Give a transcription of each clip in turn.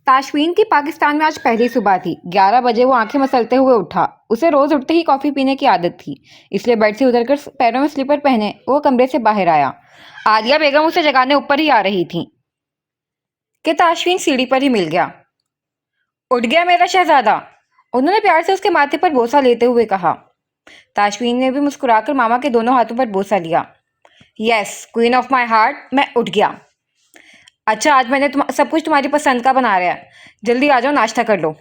ताशवीन की पाकिस्तान में आज पहली सुबह थी। 11 बजे वो आंखें मसलते हुए उठा। उसे रोज उठते ही कॉफी पीने की आदत थी, इसलिए बेड से उतरकर पैरों में स्लीपर पहने वो कमरे से बाहर आया। आलिया बेगम उसे जगाने ऊपर ही आ रही थी कि ताशवीन सीढ़ी पर ही मिल गया। उठ गया मेरा शहजादा, उन्होंने प्यार से उसके माथे पर बोसा लेते हुए कहा। ताशवीन ने भी मुस्कुराकर मामा के दोनों हाथों पर बोसा लिया। Yes queen of my heart, मैं उठ गया। अच्छा, आज मैंने सब कुछ तुम्हारी पसंद का बना रहा है, जल्दी आ जाओ, नाश्ता कर लो।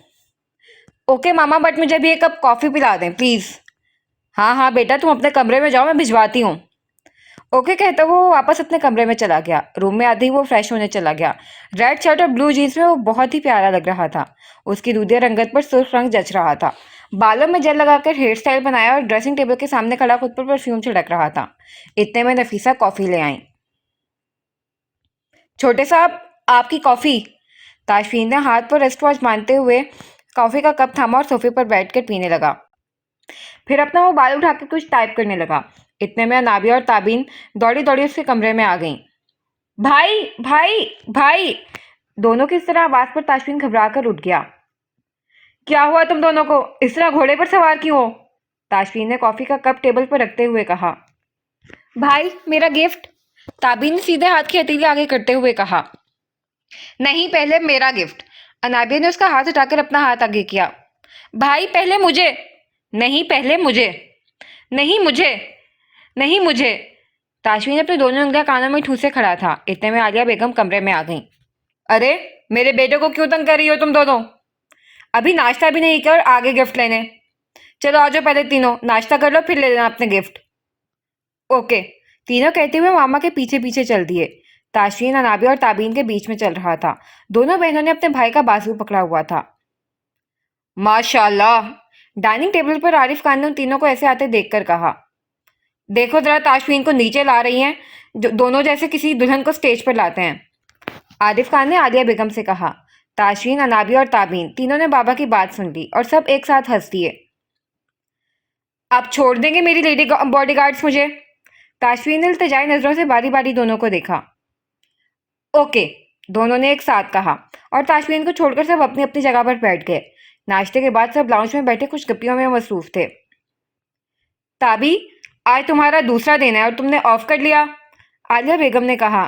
ओके मामा, बट मुझे भी एक कप कॉफ़ी पिला दें प्लीज़। हाँ हाँ बेटा, तुम अपने कमरे में जाओ, मैं भिजवाती हूँ। ओके कहता वो वापस अपने कमरे में चला गया। रूम में आते ही वो फ्रेश होने चला गया। रेड शर्ट और ब्लू जीन्स में वो बहुत ही प्यारा लग रहा था। उसकी दूधिया रंगत पर सुर्ख रंग जच रहा था। बालों में जेल लगाकर हेयर स्टाइल बनाया और ड्रेसिंग टेबल के सामने खड़ा खुद पर परफ्यूम छिड़क रहा था। इतने में नफीसा कॉफ़ी ले आई। छोटे साहब, आपकी कॉफ़ी। ताशफीन ने हाथ पर रिस्ट वॉच मानते हुए कॉफ़ी का कप थामा और सोफे पर बैठकर पीने लगा। फिर अपना मोबाइल उठाकर कुछ टाइप करने लगा। इतने में अनाबिया और ताबीन दौड़ी दौड़ी उसके कमरे में आ गईं। भाई भाई भाई, दोनों की इस तरह आवाज पर ताशफीन घबरा कर उठ गया। क्या हुआ तुम दोनों को? इस तरह घोड़े पर सवार क्यों हो? ताशफीन ने कॉफी का कप टेबल पर रखते हुए कहा। भाई, मेरा गिफ्ट। ताबीन ने सीधे हाथ की हथेली आगे करते हुए कहा। नहीं, पहले मेरा गिफ्ट। अनाबिया ने उसका हाथ उठाकर अपना हाथ आगे किया। भाई, पहले मुझे। नहीं, पहले मुझे। नहीं मुझे। नहीं मुझे। ताशवीन अपने दोनों उंगलियां कानों में ठूसे खड़ा था। इतने में आलिया बेगम कमरे में आ गईं। अरे, मेरे बेटे को क्यों तंग कर रही हो तुम दोनों? अभी नाश्ता भी नहीं कर आगे गिफ्ट लेने। चलो आ जाओ, पहले तीनों नाश्ता कर लो, फिर ले लेना अपने गिफ्ट। ओके। तीनों कहते हुए मामा के पीछे पीछे चल दिए। ताशवीन अनाबिया और ताबीन के बीच में चल रहा था। दोनों बहनों ने अपने भाई का बाजू पकड़ा हुआ था। माशाल्लाह, डाइनिंग टेबल पर आरिफ खान ने उन तीनों को ऐसे आते देखकर कहा। देखो जरा, ताशफीन को नीचे ला रही हैं, जो दोनों जैसे किसी दुल्हन को स्टेज पर लाते हैं। आरिफ खान ने आलिया बेगम से कहा। ताशफीन, अनाबिया और ताबीन तीनों ने बाबा की बात सुन ली और सब एक साथ हंस दिए। आप छोड़ देंगे मेरी लेडी बॉडीगार्ड्स मुझे? ताशफीन ने इल्तिजाई नजरों से बारी बारी दोनों को देखा। ओके, दोनों ने एक साथ कहा और ताशफीन को छोड़कर सब अपनी अपनी जगह पर बैठ गए। नाश्ते के बाद सब लाउंज में बैठे कुछ गप्पियों में मसरूफ थे। ताबी, आज तुम्हारा दूसरा दिन है और तुमने ऑफ कर लिया, आलिया बेगम ने कहा।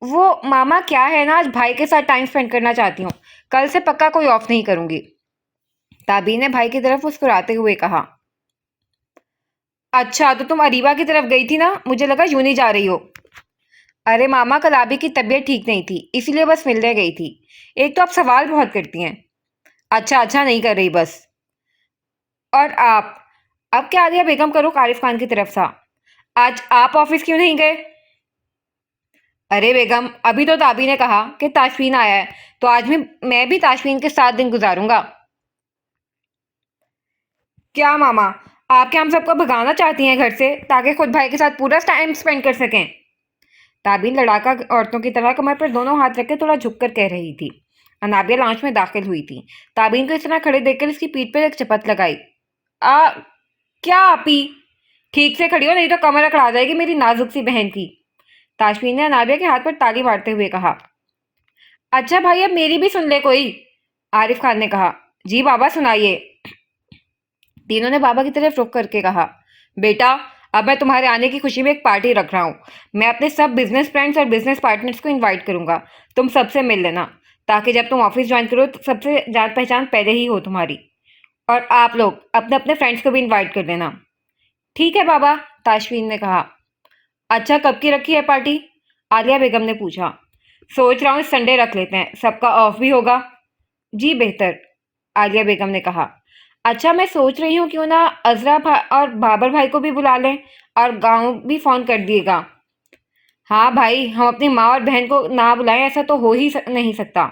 वो मामा, क्या है ना, आज भाई के साथ टाइम स्पेंड करना चाहती हूँ। कल से पक्का कोई ऑफ नहीं करूंगी। ताबी ने भाई की तरफ मुस्कुराते हुए कहा। अच्छा, तो तुम अरीबा की तरफ गई थी ना, मुझे लगा यूं नहीं जा रही हो। अरे मामा, कल आबी की तबीयत ठीक नहीं थी, इसीलिए बस मिलने गई थी। एक तो आप सवाल बहुत करती हैं। अच्छा अच्छा, नहीं कर रही बस। और आप? अब क्या आलिया बेगम करो आरिफ खान की तरफ था। आज आप ऑफिस क्यों नहीं गए? अरे बेगम, अभी तो ताबी ने कहा कि ताशफीन आया है, तो आज मैं भी ताशफीन के साथ दिन गुजारूंगा। क्या मामा, आप क्या हम सबको भगाना चाहती हैं घर से, ताकि खुद भाई के साथ पूरा टाइम स्पेंड कर सकें? ताबीन लड़ाका औरतों की तरह कमर पर दोनों हाथ रख के थोड़ा झुककर कह रही थी। अनाबिया लॉन्च में दाखिल हुई थी। ताबीन को इस तरह खड़े देखकर इसकी पीठ पर एक चपत लगाई। आ क्या आपी? ठीक से खड़ी हो, नहीं तो कमर अकड़ा जाएगी मेरी नाजुक सी बहन की। ताशफीन ने अनाबिया के हाथ पर ताली मारते हुए कहा। अच्छा भाई, अब मेरी भी सुन ले कोई, आरिफ खान ने कहा। जी बाबा, सुनाइए। तीनों ने बाबा की तरफ रुख करके कहा। बेटा, अब मैं तुम्हारे आने की खुशी में एक पार्टी रख रहा हूँ। मैं अपने सब बिजनेस फ्रेंड्स और बिजनेस पार्टनर्स को इनवाइट करूंगा। तुम सबसे मिल लेना, ताकि जब तुम ऑफिस ज्वाइन करो तो सबसे जान पहचान पहले ही हो तुम्हारी। और आप लोग अपने अपने फ्रेंड्स को भी इन्वाइट कर देना। ठीक है बाबा, ताशफीन ने कहा। अच्छा, कब की रखी है पार्टी? आलिया बेगम ने पूछा। सोच रहा हूँ इस संडे रख लेते हैं, सबका ऑफ भी होगा। जी बेहतर, आलिया बेगम ने कहा। अच्छा, मैं सोच रही हूँ क्यों ना अजरा और बाबर भाई को भी बुला लें, और गांव भी फोन कर दिएगा। हाँ भाई, हम अपनी माँ और बहन को ना बुलाएं, ऐसा तो हो ही नहीं सकता।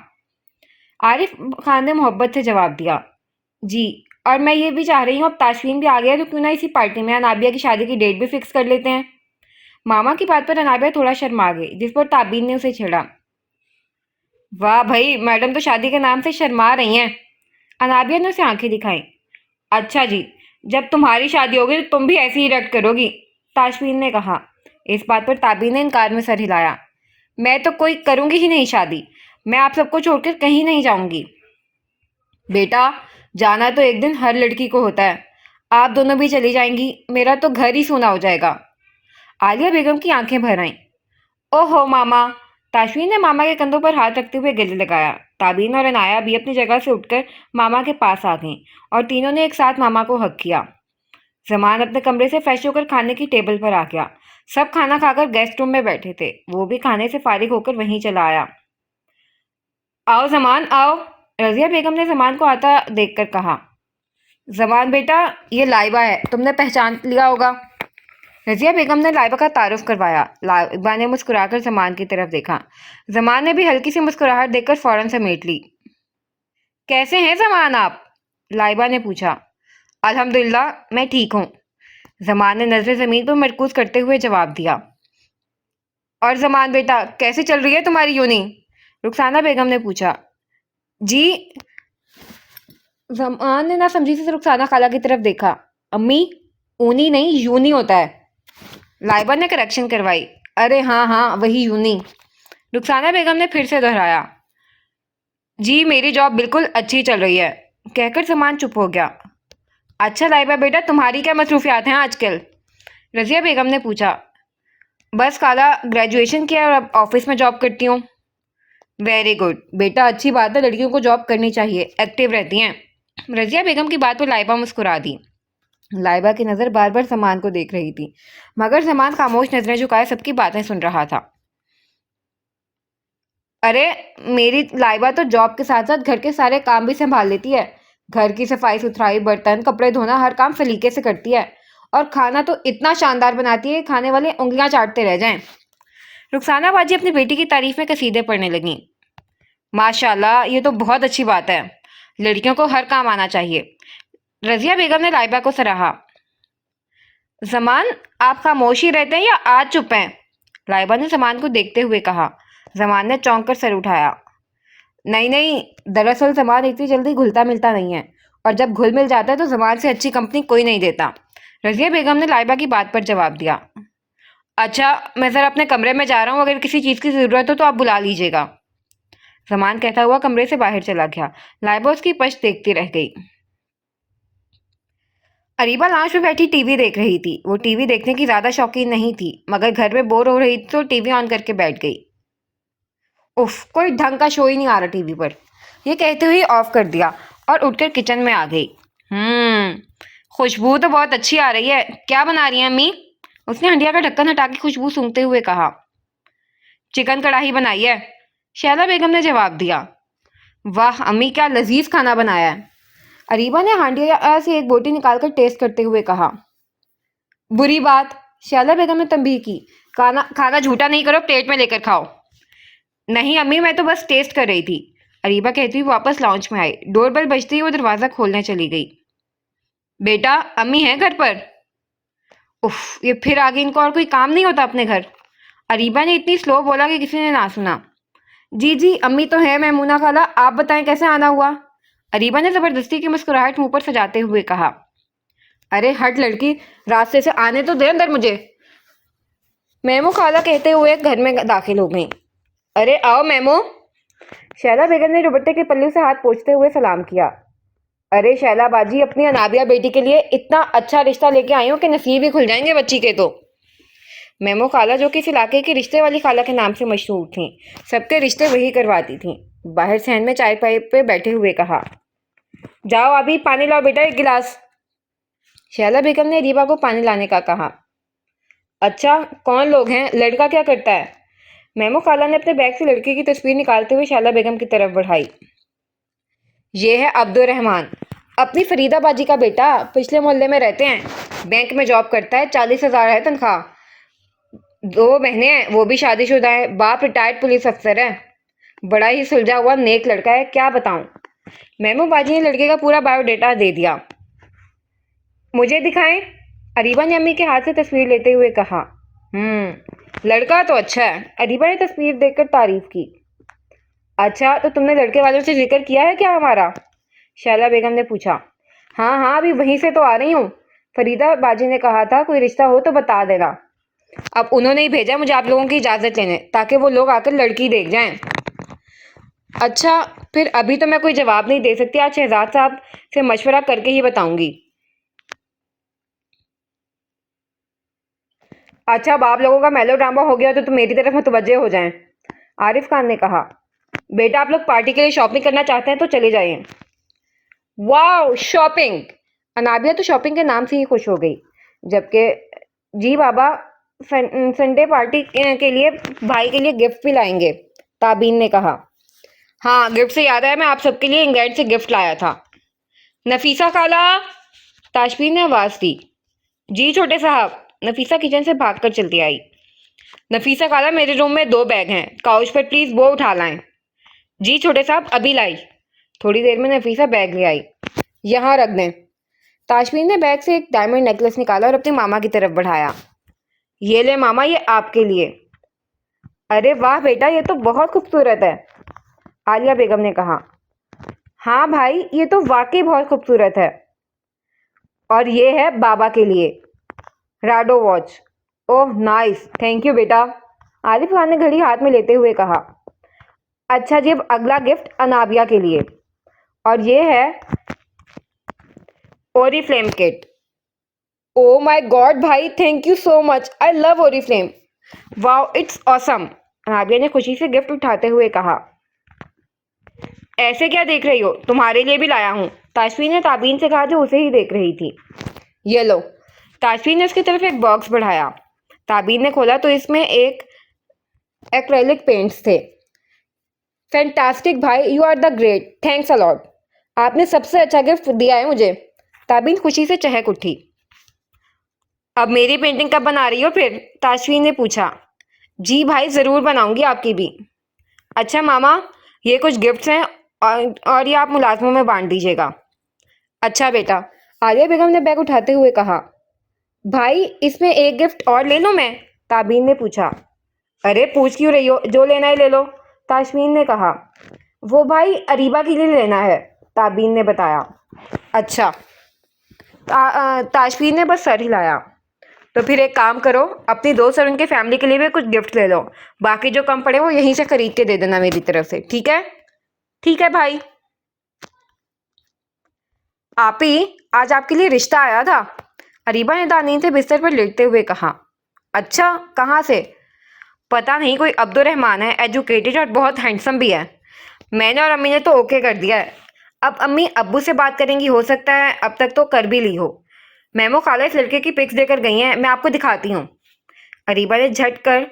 आरिफ खान ने मोहब्बत से जवाब दिया। जी, और मैं ये भी चाह रही हूँ, अब ताशफीन भी आ गया तो क्यों ना इसी पार्टी में अनाबिया की शादी की डेट भी फिक्स कर लेते हैं। मामा की बात पर अनाबिया थोड़ा शर्मा गई, जिस पर ताबीन ने उसे छेड़ा। वाह भाई, मैडम तो शादी के नाम से शर्मा रही हैं। अनाबिया ने उसे आंखें दिखाई। अच्छा जी, जब तुम्हारी शादी होगी तो तुम भी ऐसी ही रिएक्ट करोगी, ताशफीन ने कहा। इस बात पर ताबीन ने इनकार में सर हिलाया। मैं तो कोई करूंगी ही नहीं शादी। मैं आप सबको छोड़कर कहीं नहीं जाऊंगी। बेटा, जाना तो एक दिन हर लड़की को होता है। आप दोनों भी चली जाएंगी, मेरा तो घर ही सूना हो जाएगा। आलिया बेगम की आंखें भर आईं। ओहो मामा! ताशवीन ने मामा के कंधों पर हाथ रखते हुए गले लगाया। ताबीन और अनाया भी अपनी जगह से उठकर मामा के पास आ गईं और तीनों ने एक साथ मामा को हक किया। जमान अपने कमरे से फ्रेश होकर खाने की टेबल पर आ गया। सब खाना खाकर गेस्ट रूम में बैठे थे। वो भी खाने से फारिग होकर वहीं चला आया। आओ जमान आओ, रजिया बेगम ने जमान को आता देखकर कहा। जमान बेटा, ये लाइबा है, तुमने पहचान लिया होगा। रजिया बेगम ने लाइबा का तारुफ करवाया। लाइबा ने मुस्कुराकर जमान की तरफ देखा। जमान ने भी हल्की सी मुस्कुराहट देकर फौरन समेट ली। कैसे हैं जमान आप? लाइबा ने पूछा। अल्हम्दुलिल्लाह, मैं ठीक हूँ। जमान ने नजरें जमीन पर मरकूज करते हुए जवाब दिया। और जमान बेटा, कैसे चल रही है तुम्हारी यूनी? रुखसाना बेगम ने पूछा। जी। जमान ने ना समझी से रुखसाना खाला की तरफ देखा। अम्मी, ऊनी नहीं यूनी होता है। लाइबा ने करेक्शन करवाई। अरे हाँ हाँ, वही यूनी। रुखसाना बेगम ने फिर से दोहराया। जी, मेरी जॉब बिल्कुल अच्छी चल रही है। कहकर जमान चुप हो गया। अच्छा लाइबा बेटा, तुम्हारी क्या मसरूफियात हैं आजकल? रजिया बेगम ने पूछा। बस खाला, ग्रेजुएशन किया और अब ऑफिस में जॉब करती हूँ। वेरी गुड बेटा, अच्छी बात है, लड़कियों को जॉब करनी चाहिए, एक्टिव रहती हैं। रजिया बेगम की बात पर लाइबा मुस्कुरा दी। लाइबा की नज़र बार बार जमान को देख रही थी, मगर जमान खामोश नजरें झुकाए सबकी बातें सुन रहा था। अरे, मेरी लाइबा तो जॉब के साथ साथ घर के सारे काम भी संभाल लेती है। घर की सफाई सुथराई, बर्तन कपड़े धोना, हर काम सलीके से करती है। और खाना तो इतना शानदार बनाती है कि खाने वाले उंगलियां चाटते रह जाएं। रुखसाना बाजी अपनी बेटी की तारीफ में कसीदे पढ़ने लगी। माशाल्लाह, ये तो बहुत अच्छी बात है। लड़कियों को हर काम आना चाहिए। रजिया बेगम ने लाइबा को सराहा। जमान, आप खामोश ही रहते हैं या आज चुप हैं? लाइबा ने जमान को देखते हुए कहा। जमान ने चौंक कर सर उठाया। नहीं नहीं, दरअसल जमान इतनी जल्दी घुलता मिलता नहीं है, और जब घुल मिल जाता है तो जमान से अच्छी कंपनी कोई नहीं देता। रजिया बेगम ने लाइबा की बात पर जवाब दिया। अच्छा, मैं ज़रा अपने कमरे में जा रहा हूँ, अगर किसी चीज़ की ज़रूरत हो तो आप बुला लीजिएगा। जमान कहता हुआ कमरे से बाहर चला गया। लाइबा उसकी पश्च देखती रह गई। अरीबा लाउंज में बैठी टीवी देख रही थी। वो टीवी देखने की ज्यादा शौकीन नहीं थी, मगर घर में बोर हो रही थी तो टीवी ऑन करके बैठ गई। उफ, कोई ढंग का शो ही नहीं आ रहा टीवी पर, ये कहते हुए ऑफ कर दिया और उठकर किचन में आ गई। खुशबू तो बहुत अच्छी आ रही है। क्या बना रही है अम्मी? उसने हंडिया का ढक्कन हटा के खुशबू सूंघते हुए कहा। चिकन कढ़ाई बनाई है, शैला बेगम ने जवाब दिया। वाह अम्मी, क्या लजीज खाना बनाया है। अरीबा ने हांडिया से एक बोटी निकालकर टेस्ट करते हुए कहा। बुरी बात, शैला बेगम ने तंबीह की। खाना झूठा नहीं करो, प्लेट में लेकर खाओ। नहीं अम्मी, मैं तो बस टेस्ट कर रही थी। अरीबा कहती हुई वापस लाउंज में आई। डोरबेल बजते ही वो दरवाजा खोलने चली गई। बेटा, अम्मी है घर पर? उफ, ये फिर आगे इनको और कोई काम नहीं होता अपने घर। अरीबा ने इतनी स्लो बोला कि किसी ने ना सुना। जी जी, अम्मी तो है मैमूना खाला, आप बताएं कैसे आना हुआ? अरीबा ने जबरदस्ती की मुस्कुराहट मुंह पर सजाते हुए कहा। अरे हट लड़की, रास्ते से आने तो दे अंदर मुझे। मैमू खाला कहते हुए घर में दाखिल हो गई। अरे आओ मैमू। शैला बेगम ने दुपट्टे के पल्लू से हाथ पोंछते हुए सलाम किया। अरे शैला बाजी, अपनी अनाबिया बेटी के लिए इतना अच्छा रिश्ता लेके आई हूँ कि नसीब ही खुल जाएंगे बच्ची के तो। मैमू खाला, जो कि इस इलाके की रिश्ते वाली खाला के नाम से मशहूर थीं, सबके रिश्ते वही करवाती थीं, बाहर सहन में चाय पाई पे बैठे हुए कहा। जाओ अभी पानी लाओ बेटा, एक गिलास। शैला बेगम ने रीबा को पानी लाने का कहा। अच्छा, कौन लोग हैं, लड़का क्या करता है? मैमू खाला ने अपने बैग से लड़के की तस्वीर निकालते हुए शैला बेगम की तरफ बढ़ाई। ये है अब्दुल रहमान, अपनी फरीदा बाजी का बेटा, पिछले मोहल्ले में रहते हैं, बैंक में जॉब करता है, 40,000 है तनख्वाह। 2 बहनें हैं, वो भी शादीशुदा है। बाप रिटायर्ड पुलिस अफसर है। बड़ा ही सुलझा हुआ नेक लड़का है, क्या बताऊं। मैमू बाजी ने लड़के का पूरा बायोडेटा दे दिया। मुझे दिखाएं, अरीबा ने अम्मी के हाथ से तस्वीर लेते हुए कहा। लड़का तो अच्छा है। अरीबा ने तस्वीर देखकर तारीफ की। अच्छा, तो तुमने लड़के वालों से जिक्र किया है क्या हमारा? शैला बेगम ने पूछा। हाँ हाँ, अभी वहीं से तो आ रही हूँ। फरीदा बाजी ने कहा था कोई रिश्ता हो तो बता देना। अब उन्होंने ही भेजा मुझे आप लोगों की इजाज़त लेने, ताकि वो लोग आकर लड़की देख जाएं। अच्छा, फिर अभी तो मैं कोई जवाब नहीं दे सकती। आज शहजाद साहब से मशवरा करके ही बताऊंगी। अच्छा, अब आप लोगों का मेलोड्रामा हो गया तो मेरी तरफ मुतवज्जे हो जाएं। आरिफ खान ने कहा, बेटा आप लोग पार्टी के लिए शॉपिंग करना चाहते हैं तो चले जाइए। वाह, शॉपिंग! अनाबिया तो शॉपिंग के नाम से ही खुश हो गई। जबकि जी बाबा, संडे पार्टी के लिए भाई के लिए गिफ्ट भी लाएंगे, ताबीन ने कहा। हाँ, गिफ्ट से याद आया, मैं आप सबके लिए इंग्लैंड से गिफ्ट लाया था। नफीसा खाला, ताशबीन ने आवाज दी। जी छोटे साहब, नफीसा किचन से भागकर चलती आई। नफीसा खाला, मेरे रूम में 2 बैग हैं, काउच पर प्लीज वो उठा लाएं। जी छोटे साहब, अभी लाई। थोड़ी देर में नफीसा बैग ले आई। यहाँ रख दें। ताशबीन ने बैग से एक डायमंड नेकलेस निकाला और अपने मामा की तरफ बढ़ाया। ये ले मामा, ये आपके लिए। अरे वाह बेटा, ये तो बहुत खूबसूरत है, आलिया बेगम ने कहा। हाँ भाई, ये तो वाकई बहुत खूबसूरत है। और ये है बाबा के लिए, Rado watch. Oh nice, thank you बेटा, आरिफ खान ने घड़ी हाथ में लेते हुए कहा। अच्छा जी, अब अगला गिफ्ट अनाबिया के लिए, और ये है Oriflame kit. Oh my god भाई, thank you so much, I love Oriflame. Wow, it's awesome, Anabia ने खुशी से गिफ्ट उठाते हुए कहा। ऐसे क्या देख रही हो, तुम्हारे लिए भी लाया हूँ, ताशफी ने ताबीन से कहा जो उसे ही देख रही थी। ये लो। ताशफी ने उसकी तरफ एक बॉक्स बढ़ाया। ताबीन ने खोला तो इसमें एक एक्रेलिक पेंट्स थे। फैंटास्टिक भाई, you are the great, thanks a lot, आपने सबसे अच्छा गिफ्ट दिया है मुझे। ताबीन खुशी से चहक उठी। अब मेरी पेंटिंग कब बना रही हो फिर, ताशफी ने पूछा। जी भाई, ज़रूर बनाऊंगी आपकी भी। अच्छा मामा, ये कुछ गिफ्ट्स हैं, और ये आप मुलाजमों में बांट दीजिएगा। अच्छा बेटा, आलिया बेगम ने बैग उठाते हुए कहा। भाई, इसमें एक गिफ्ट और ले लूं मैं, ताबीन ने पूछा। अरे पूछ क्यों रही हो, जो लेना है ले लो, ताशमीन ने कहा। वो भाई अरीबा के लिए लेना है, ताबीन ने बताया। अच्छा, ताशमीन ने बस सर हिलाया। तो फिर एक काम करो, अपनी दोस्त और उनके फैमिली के लिए भी कुछ गिफ्ट ले लो, बाकी जो कम पड़े वो यहीं से खरीद के दे देना मेरी तरफ से, ठीक है? ठीक है भाई। आप ही, आज आपके लिए रिश्ता आया था, अरीबा ने दानीन से बिस्तर पर लेटते हुए कहा। अच्छा, कहाँ से? पता नहीं, कोई अब्दुल रहमान है, एजुकेटेड और बहुत हैंडसम भी है। मैंने और अम्मी ने तो ओके कर दिया है। अब अम्मी अब्बू से बात करेंगी, हो सकता है अब तक तो कर भी ली हो। मैमो खाला इस लड़के की पिक्स देकर गई हैं, मैं आपको दिखाती हूँ। अरीबा ने झट कर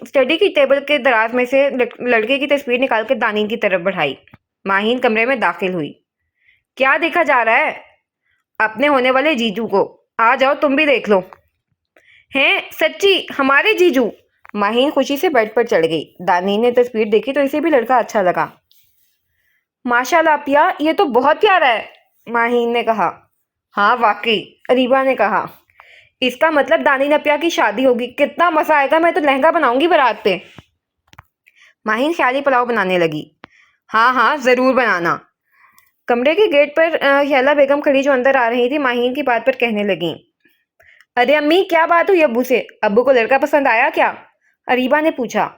स्टडी की टेबल के दराज में से लड़के की तस्वीर निकाल कर दानीन की तरफ बढ़ाई। माहीन कमरे में दाखिल हुई। क्या देखा जा रहा है? अपने होने वाले जीजू को। आ जाओ, तुम भी देख लो। हैं, सच्ची हमारे जीजू? माहीन खुशी से बेड पर चढ़ गई। दानीन ने तस्वीर देखी तो इसे भी लड़का अच्छा लगा। माशाल्लाह पिया, ये तो बहुत प्यारा है, माहीन ने कहा। हाँ वाकई, अरीबा ने कहा। इसका मतलब दानीन अपिया की शादी होगी, कितना मजा आएगा, मैं तो लहंगा बनाऊंगी बारात पे। माहीन ख्याली पुलाव बनाने लगी। हाँ हाँ, जरूर बनाना। कमरे के गेट पर शैला बेगम खड़ी जो अंदर आ रही थी, माहीन की बात पर कहने लगी। अरे अम्मी, क्या बात हुई अब्बू से, अब्बू को लड़का पसंद आया क्या? अरीबा ने पूछा।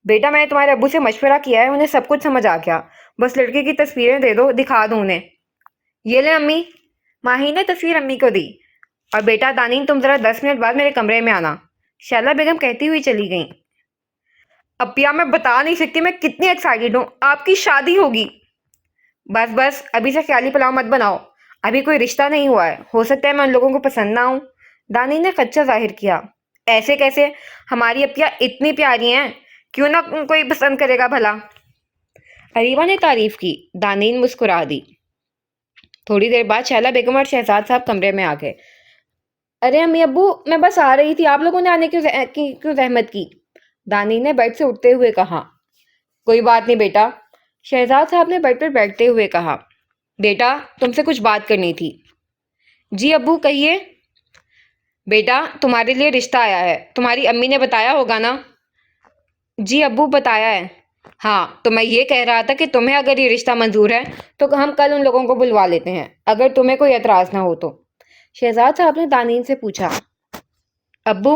बेटा, मैंने तुम्हारे अब्बू से मशवरा किया है, उन्हें सब कुछ समझ आ गया, बस लड़के की तस्वीरें दे दो, दिखा दो उन्हें। ये ले अम्मी। माही ने तस्वीर अम्मी को दी। और बेटा दानीन, तुम जरा 10 मिनट बाद मेरे कमरे में आना, शैला बेगम कहती हुई चली गई। अपिया, मैं बता नहीं सकती मैं कितनी एक्साइटेड हूँ, आपकी शादी होगी। बस बस, अभी से ख्याली पुलाव मत बनाओ, अभी कोई रिश्ता नहीं हुआ है, हो सकता है मैं उन लोगों को पसंद ना आऊं। दानीन ने खच्चा जाहिर किया। ऐसे कैसे, हमारी अपिया इतनी प्यारी हैं, क्यों ना कोई पसंद करेगा भला। अरीबा ने तारीफ की। दानीन मुस्कुरा दी। थोड़ी देर बाद शैला बेगम और शहजाद साहब कमरे में आ गए। अरे अम्मी अब्बू, मैं बस आ रही थी, आप लोगों ने आने क्यों जहमत की, दानीन ने बेड से उठते हुए कहा। कोई बात नहीं बेटा, शहजाद साहब ने बेड पर बैठते हुए कहा। बेटा, तुमसे कुछ बात करनी थी। जी अब्बू, कहिए। बेटा, तुम्हारे लिए रिश्ता आया है, तुम्हारी अम्मी ने बताया होगा ना? जी अब्बू, बताया है। हाँ, तो मैं ये कह रहा था कि तुम्हें अगर ये रिश्ता मंजूर है तो हम कल उन लोगों को बुलवा लेते हैं, अगर तुम्हें कोई एतराज़ ना हो तो। शहजाद साहब ने दानीन से पूछा। अब्बू,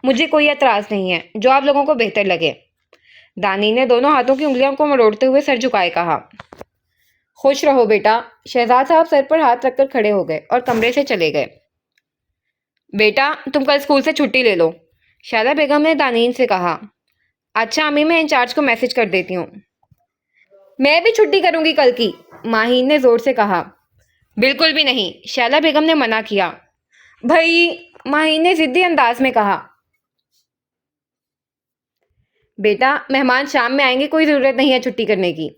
मुझे कोई एतराज़ नहीं है, जो आप लोगों को बेहतर लगे। दानी ने दोनों हाथों की उंगलियों को मरोड़ते हुए सर झुकाए कहा। खुश रहो बेटा। शहजाद साहब सर पर हाथ रखकर खड़े हो गए और कमरे से चले गए। बेटा तुम कल स्कूल से छुट्टी ले लो, शादा बेगम ने दानीन से कहा। अच्छा अम्मी, मैं इंचार्ज को मैसेज कर देती हूँ। मैं भी छुट्टी करूंगी कल की, माहीन ने जोर से कहा। बिल्कुल भी नहीं, शादा बेगम ने मना किया। भाई, माहीन ने जिद्दी अंदाज में कहा। बेटा मेहमान शाम में आएंगे, कोई जरूरत नहीं है छुट्टी करने की।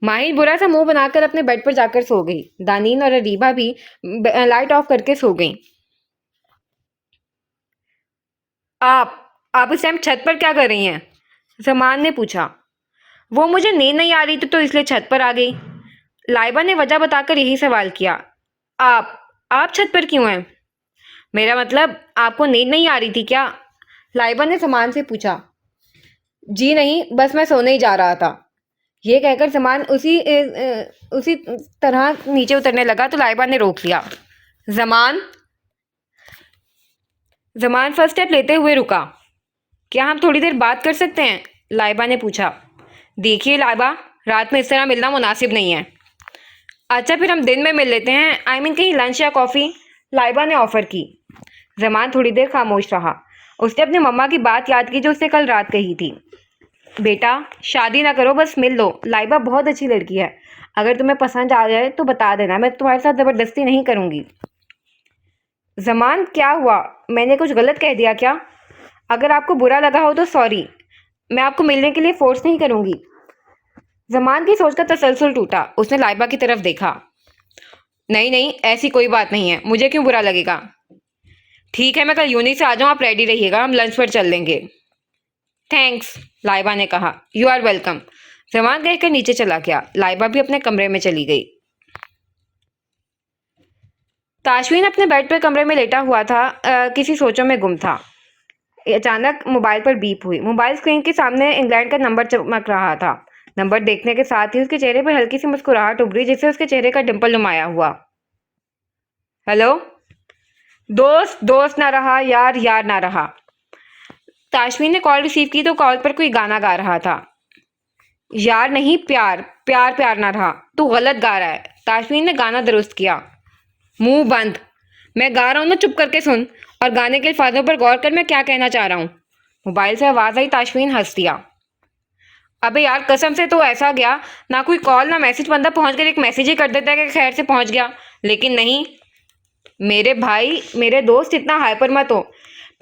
माहिर बुरा सा मुंह बनाकर अपने बेड पर जाकर सो गई। दानीन और अरीबा भी लाइट ऑफ करके सो गईं। आप इस टाइम छत पर क्या कर रही हैं? जमान ने पूछा। वो मुझे नींद नहीं आ रही थी तो इसलिए छत पर आ गई। लाइबा ने वजह बताकर यही सवाल किया। आप छत पर क्यों हैं? मेरा मतलब आपको नींद नहीं आ रही थी क्या? लाइबा ने जमान से पूछा। जी नहीं, बस मैं सोने ही जा रहा था। ये कहकर जमान उसी तरह नीचे उतरने लगा तो लाइबा ने रोक लिया। जमान जमान फर्स्ट स्टेप लेते हुए रुका। क्या हम थोड़ी देर बात कर सकते हैं? लाइबा ने पूछा। देखिए लाइबा, रात में इस तरह मिलना मुनासिब नहीं है। अच्छा फिर हम दिन में मिल लेते हैं, आई मीन कहीं लंच या कॉफ़ी, लाइबा ने ऑफर की। जमान थोड़ी देर खामोश रहा। उसने अपनी मम्मा की बात याद की जो उसने कल रात कही थी। बेटा शादी ना करो, बस मिल लो। लाइबा बहुत अच्छी लड़की है, अगर तुम्हें पसंद आ जाए तो बता देना, मैं तुम्हारे साथ ज़बरदस्ती नहीं करूँगी। जमान क्या हुआ? मैंने कुछ गलत कह दिया क्या? अगर आपको बुरा लगा हो तो सॉरी, मैं आपको मिलने के लिए फोर्स नहीं करूँगी। जमान की सोच का तसलसल टूटा। उसने लाइबा की तरफ देखा। नहीं नहीं, ऐसी कोई बात नहीं है, मुझे क्यों बुरा लगेगा। ठीक है, मैं कल यूनी से आ जाऊँ, आप रेडी रहिएगा, हम लंच पर चल लेंगे। थैंक्स, लाइबा ने कहा। You are welcome. जमान कहकर नीचे चला गया। लाइबा भी अपने कमरे में चली गई। ताशवीन अपने बेड पर कमरे में लेटा हुआ था, किसी सोचों में गुम था। अचानक मोबाइल पर बीप हुई। मोबाइल स्क्रीन के सामने इंग्लैंड का नंबर चमक रहा था। नंबर देखने के साथ ही उसके चेहरे पर हल्की सी मुस्कुराहट उभरी, जिससे उसके चेहरे का डिंपल नुमाया हुआ। हेलो दोस्त, दोस्त ना रहा यार, यार ना रहा। ताशवीन ने कॉल रिसीव की तो कॉल पर कोई गाना गा रहा था। यार नहीं, प्यार प्यार प्यार ना रहा, तू गलत गा रहा है। ताशवीन ने गाना दुरुस्त किया। मुंह बंद, मैं गा रहा हूँ ना, चुप करके सुन और गाने के अल्फाजों पर गौर कर मैं क्या कहना चाह रहा हूँ। मोबाइल से आवाज़ आई। ताशवीन हंस दिया। अबे यार कसम से तो ऐसा गया, ना कोई कॉल ना मैसेज, बंदा पहुंच कर एक मैसेज ही कर देता है कि खैर से पहुंच गया। लेकिन नहीं, मेरे भाई मेरे दोस्त, इतना हाइपर मत हो।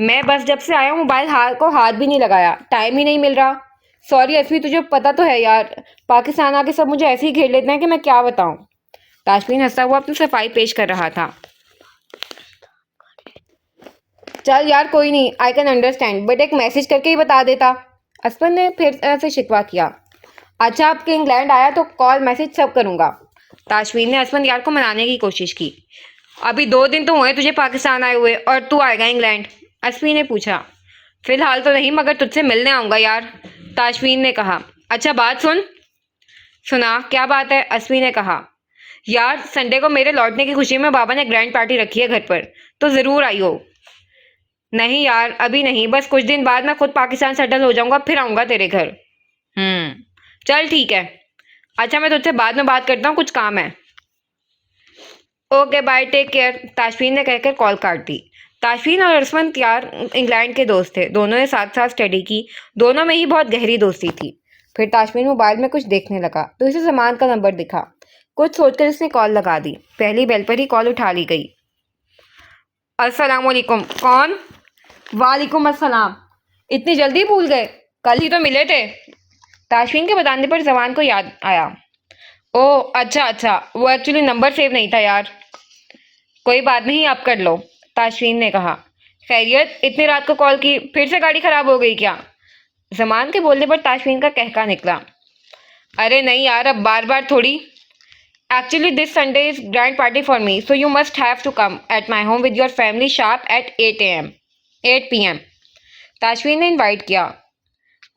मैं बस जब से आया हूँ मोबाइल हाथ भी नहीं लगाया, टाइम ही नहीं मिल रहा। सॉरी असमी, तुझे पता तो है यार, पाकिस्तान आके सब मुझे ऐसे ही घेर लेते हैं कि मैं क्या बताऊँ। ताशवीन हंसता हुआ अपनी सफाई पेश कर रहा था। चल यार कोई नहीं, आई कैन अंडरस्टैंड, बट एक मैसेज करके ही बता देता। असफर ने फिर से शिकवा किया। अच्छा आपके इंग्लैंड आया तो कॉल मैसेज सब करूँगा। ताशवीन ने असफर यार को मनाने की कोशिश की। अभी 2 दिन तो हुए तुझे पाकिस्तान आए हुए और तू आएगा इंग्लैंड? असफी ने पूछा। फिलहाल तो नहीं, मगर तुझसे मिलने आऊँगा यार, ताशवीन ने कहा। अच्छा बात सुन। सुना, क्या बात है? असफी ने कहा। यार संडे को मेरे लौटने की खुशी में बाबा ने ग्रैंड पार्टी रखी है घर पर, तो ज़रूर आई हो। नहीं यार अभी नहीं, बस कुछ दिन बाद मैं खुद पाकिस्तान सेटल हो जाऊंगा, फिर आऊंगा तेरे घर। चल ठीक है। अच्छा मैं तुझसे बाद में बात करता हूँ, कुछ काम है। ओके बाय, टेक केयर, ताशवीन ने कहकर कॉल काट दी। ताशवीन और अरसमंद यार इंग्लैंड के दोस्त थे। दोनों ने साथ साथ स्टडी की। दोनों में ही बहुत गहरी दोस्ती थी। फिर ताशवीन मोबाइल में कुछ देखने लगा तो इसे जमान का नंबर दिखा। कुछ सोचकर इसने कॉल लगा दी। पहली बेल पर ही कॉल उठा ली गई। अस्सलाम वालेकुम। कौन? वालेकुम अस्सलाम। इतनी जल्दी भूल गए, कल ही तो मिले थे। ताशवीन के बताने पर जवान को याद आया। ओह अच्छा अच्छा, वो एक्चुअली नंबर सेव नहीं था यार। कोई बात नहीं, आप कर लो, ताशवीन ने कहा। खैरियत, इतनी रात को कॉल की, फिर से गाड़ी खराब हो गई क्या? जमान के बोलने पर ताशवीन का कहका निकला। अरे नहीं यार, अब बार बार थोड़ी। Actually this Sunday is grand party for me, so you must have to come at my home with your family sharp at 8 PM। Tashveen ने इनवाइट किया।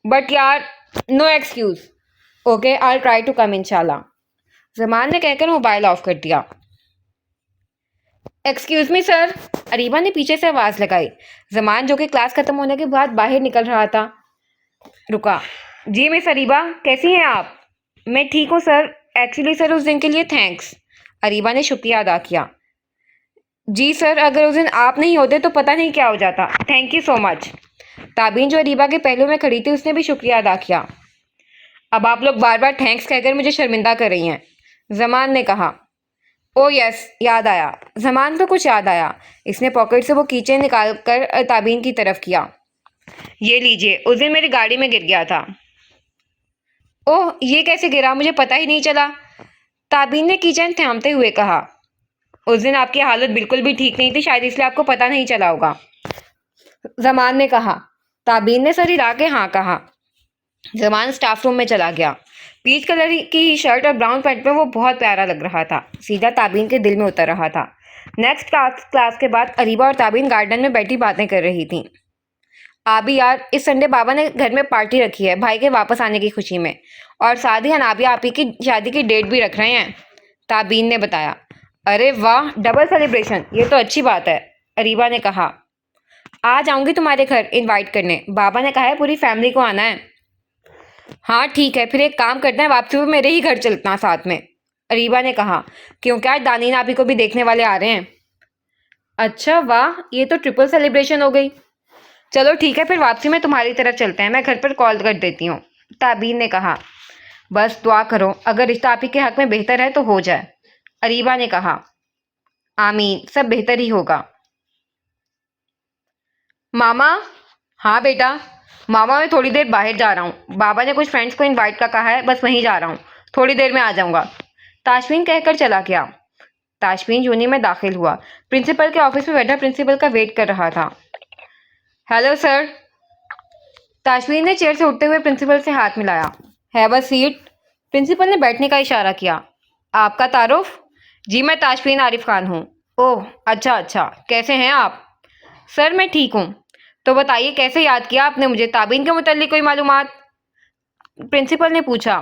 बट यार no excuse. Okay I try to come इंशाल्लाह, जमान ने कहकर mobile of कर दिया। Excuse me sir, Areeba ने पीछे से आवाज लगाई। जमान, जो कि क्लास खत्म होने के बाद बाहर निकल रहा था, रुका। जी मिस अरीबा, कैसी हैं आप? मैं ठीक हूँ सर। एक्चुअली सर, उस दिन के लिए थैंक्स। अरीबा ने शुक्रिया अदा किया। जी सर, अगर उस दिन आप नहीं होते तो पता नहीं क्या हो जाता। Thank you so much. Tabeen, जो अरीबा के पहलू में खड़ी थी, उसने भी शुक्रिया अदा किया। अब आप लोग बार बार थैंक्स कहकर मुझे शर्मिंदा कर रही हैं, जमान ने कहा। ओ यस, याद आया। जमान को कुछ याद आया। इसने पॉकेट से वो कीचेन निकाल कर ताबीन की तरफ किया। ये लीजिए, उस दिन मेरी गाड़ी में गिर गया था। ओह, ये कैसे गिरा? मुझे पता ही नहीं चला। ताबीन ने कीचेन थामते हुए कहा। उस दिन आपकी हालत बिल्कुल भी ठीक नहीं थी, शायद इसलिए आपको पता नहीं चला होगा, जमान ने कहा। ताबीन ने सर हिला के हाँ कहा। जमान स्टाफ रूम में चला गया। पीच कलर की शर्ट और ब्राउन पैंट में वो बहुत प्यारा लग रहा था, सीधा ताबीन के दिल में उतर रहा था। नेक्स्ट क्लास के बाद अरीबा और ताबीन गार्डन में बैठी बातें कर रही थीं। आबी यार, इस संडे बाबा ने घर में पार्टी रखी है भाई के वापस आने की खुशी में, और साथ ही अनाबिया आपी की शादी की डेट भी रख रहे हैं, ताबीन ने बताया। अरे वाह, डबल सेलिब्रेशन, ये तो अच्छी बात है, अरीबा ने कहा। आ जाऊंगी तुम्हारे घर इनवाइट करने, बाबा ने कहा है पूरी फैमिली को आना है। हाँ ठीक है, फिर एक काम करते हैं, वापसी में मेरे ही घर चलना साथ में, अरीबा ने कहा, क्योंकि आज दानी नाबी को भी देखने वाले आ रहे हैं। अच्छा वाह, ये तो ट्रिपल सेलिब्रेशन हो गई। चलो ठीक है, फिर वापसी में तुम्हारी तरफ चलते हैं, मैं घर पर कॉल कर देती हूँ, ताबीन ने कहा। बस दुआ करो, अगर रिश्ता आप ही के हक में बेहतर है तो हो जाए, अरीबा ने कहा। आमीन, सब बेहतर ही होगा। मामा। हाँ बेटा। मामा, मैं थोड़ी देर बाहर जा रहा हूँ, बाबा ने कुछ फ्रेंड्स को इनवाइट का कहा है, बस वहीं जा रहा हूँ, थोड़ी देर में आ जाऊंगा, ताशमीन कहकर चला गया। ताशमीन यूनी में दाखिल हुआ। प्रिंसिपल के ऑफिस में बैठा प्रिंसिपल का वेट कर रहा था। Hello sir. ताशमीन ने चेयर से उठते हुए प्रिंसिपल से हाथ मिलाया। Have a seat. प्रिंसिपल ने बैठने का इशारा किया। आपका तारुफ? जी, मैं ताशमीन आरिफ खान हूँ। ओह अच्छा अच्छा, कैसे हैं आप? सर मैं ठीक हूँ। तो बताइए, कैसे याद किया आपने मुझे? ताबीन के मुताल्लिक कोई मालूमात? प्रिंसिपल ने पूछा।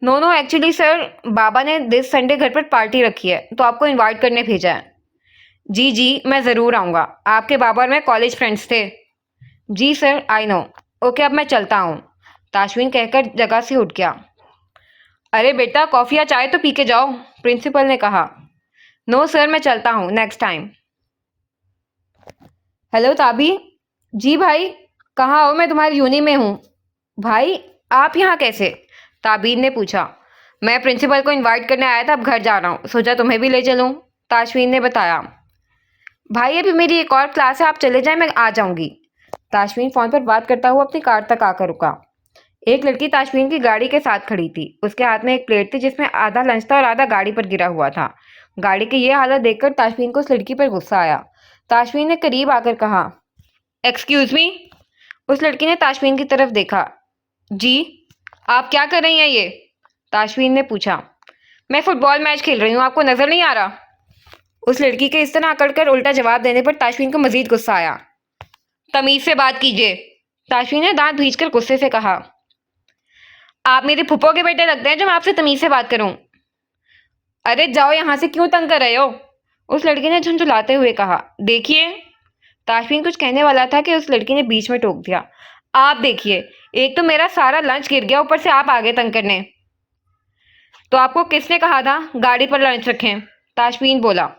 नो नो, एक्चुअली सर, बाबा ने दिस संडे घर पर पार्टी रखी है, तो आपको इनवाइट करने भेजा है। जी जी, मैं ज़रूर आऊँगा। आपके बाबा और मैं कॉलेज फ्रेंड्स थे। जी सर, आई नो। ओके, अब मैं चलता हूँ, ताशमीन कहकर जगह से उठ गया। अरे बेटा, कॉफ़ी या चाय तो पी के जाओ, प्रिंसिपल ने कहा। नो सर, मैं चलता हूँ, नेक्स्ट टाइम। हेलो ताबी। जी भाई। कहाँ हो? मैं तुम्हारी यूनी में हूँ। भाई, आप यहाँ कैसे? ताबीन ने पूछा। मैं प्रिंसिपल को इनवाइट करने आया था, अब घर जा रहा हूँ, सोचा तुम्हें भी ले चलूँ, ताशमीन ने बताया। भाई, अभी मेरी एक और क्लास है, आप चले जाएं, मैं आ जाऊंगी। ताशमीन फ़ोन पर बात करता हुआ अपनी कार तक आकर रुका। एक लड़की ताशमीन की गाड़ी के साथ खड़ी थी। उसके हाथ में एक प्लेट थी जिसमें आधा लंच था और आधा गाड़ी पर गिरा हुआ था। गाड़ी की यह हालत देखकर ताशमीन को उस लड़की पर गुस्सा आया। ताशमीन ने करीब आकर कहा, एक्सक्यूज मी। उस लड़की ने ताशमीन की तरफ देखा। जी। आप क्या कर रही हैं ये? ताशमीन ने पूछा। मैं फुटबॉल मैच खेल रही हूँ, आपको नजर नहीं आ रहा? उस लड़की के इस तरह अकड़ कर उल्टा जवाब देने पर ताशमीन को मजीद गुस्सा आया। तमीज से बात कीजिए, ताशमीन ने दांत भींचकर गुस्से से कहा। आप मेरे फुप्पो के बेटे लगते हैं जो मैं आपसे तमीज से बात करूं। अरे जाओ यहाँ से, क्यों तंग कर रहे हो? उस लड़की ने झुंझुलाते हुए कहा। देखिए। ताशमीन कुछ कहने वाला था कि उस लड़की ने बीच में टोक दिया। आप देखिए, एक तो मेरा सारा लंच गिर गया, ऊपर से आप आगे तंग करने। तो आपको किसने कहा था गाड़ी पर लंच रखें? ताशमीन बोला।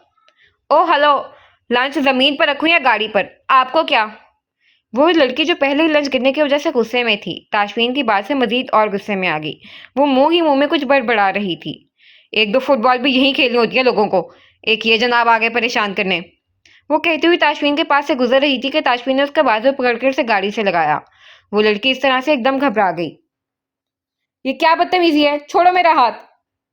ओ हेलो, लंच जमीन पर रखूं या गाड़ी पर, आपको क्या? वो लड़की जो पहले ही लंच गिरने की वजह से गुस्से में थी, ताशमीन की बात से मजीद और गुस्से में आ गई। वो मुंह ही मुंह में कुछ बड़बड़ा रही थी। एक दो फुटबॉल भी यहीं खेलनी होती है लोगों को, एक ये जनाब आगे परेशान करने। वो कहती हुई ताशमीन के पास से गुजर रही थी कि ताशमीन ने उसका बाजू पकड़कर उसे गाड़ी से लगाया। वो लड़की इस तरह से एकदम घबरा गई। ये क्या बदतमीजी है, छोड़ो मेरा हाथ।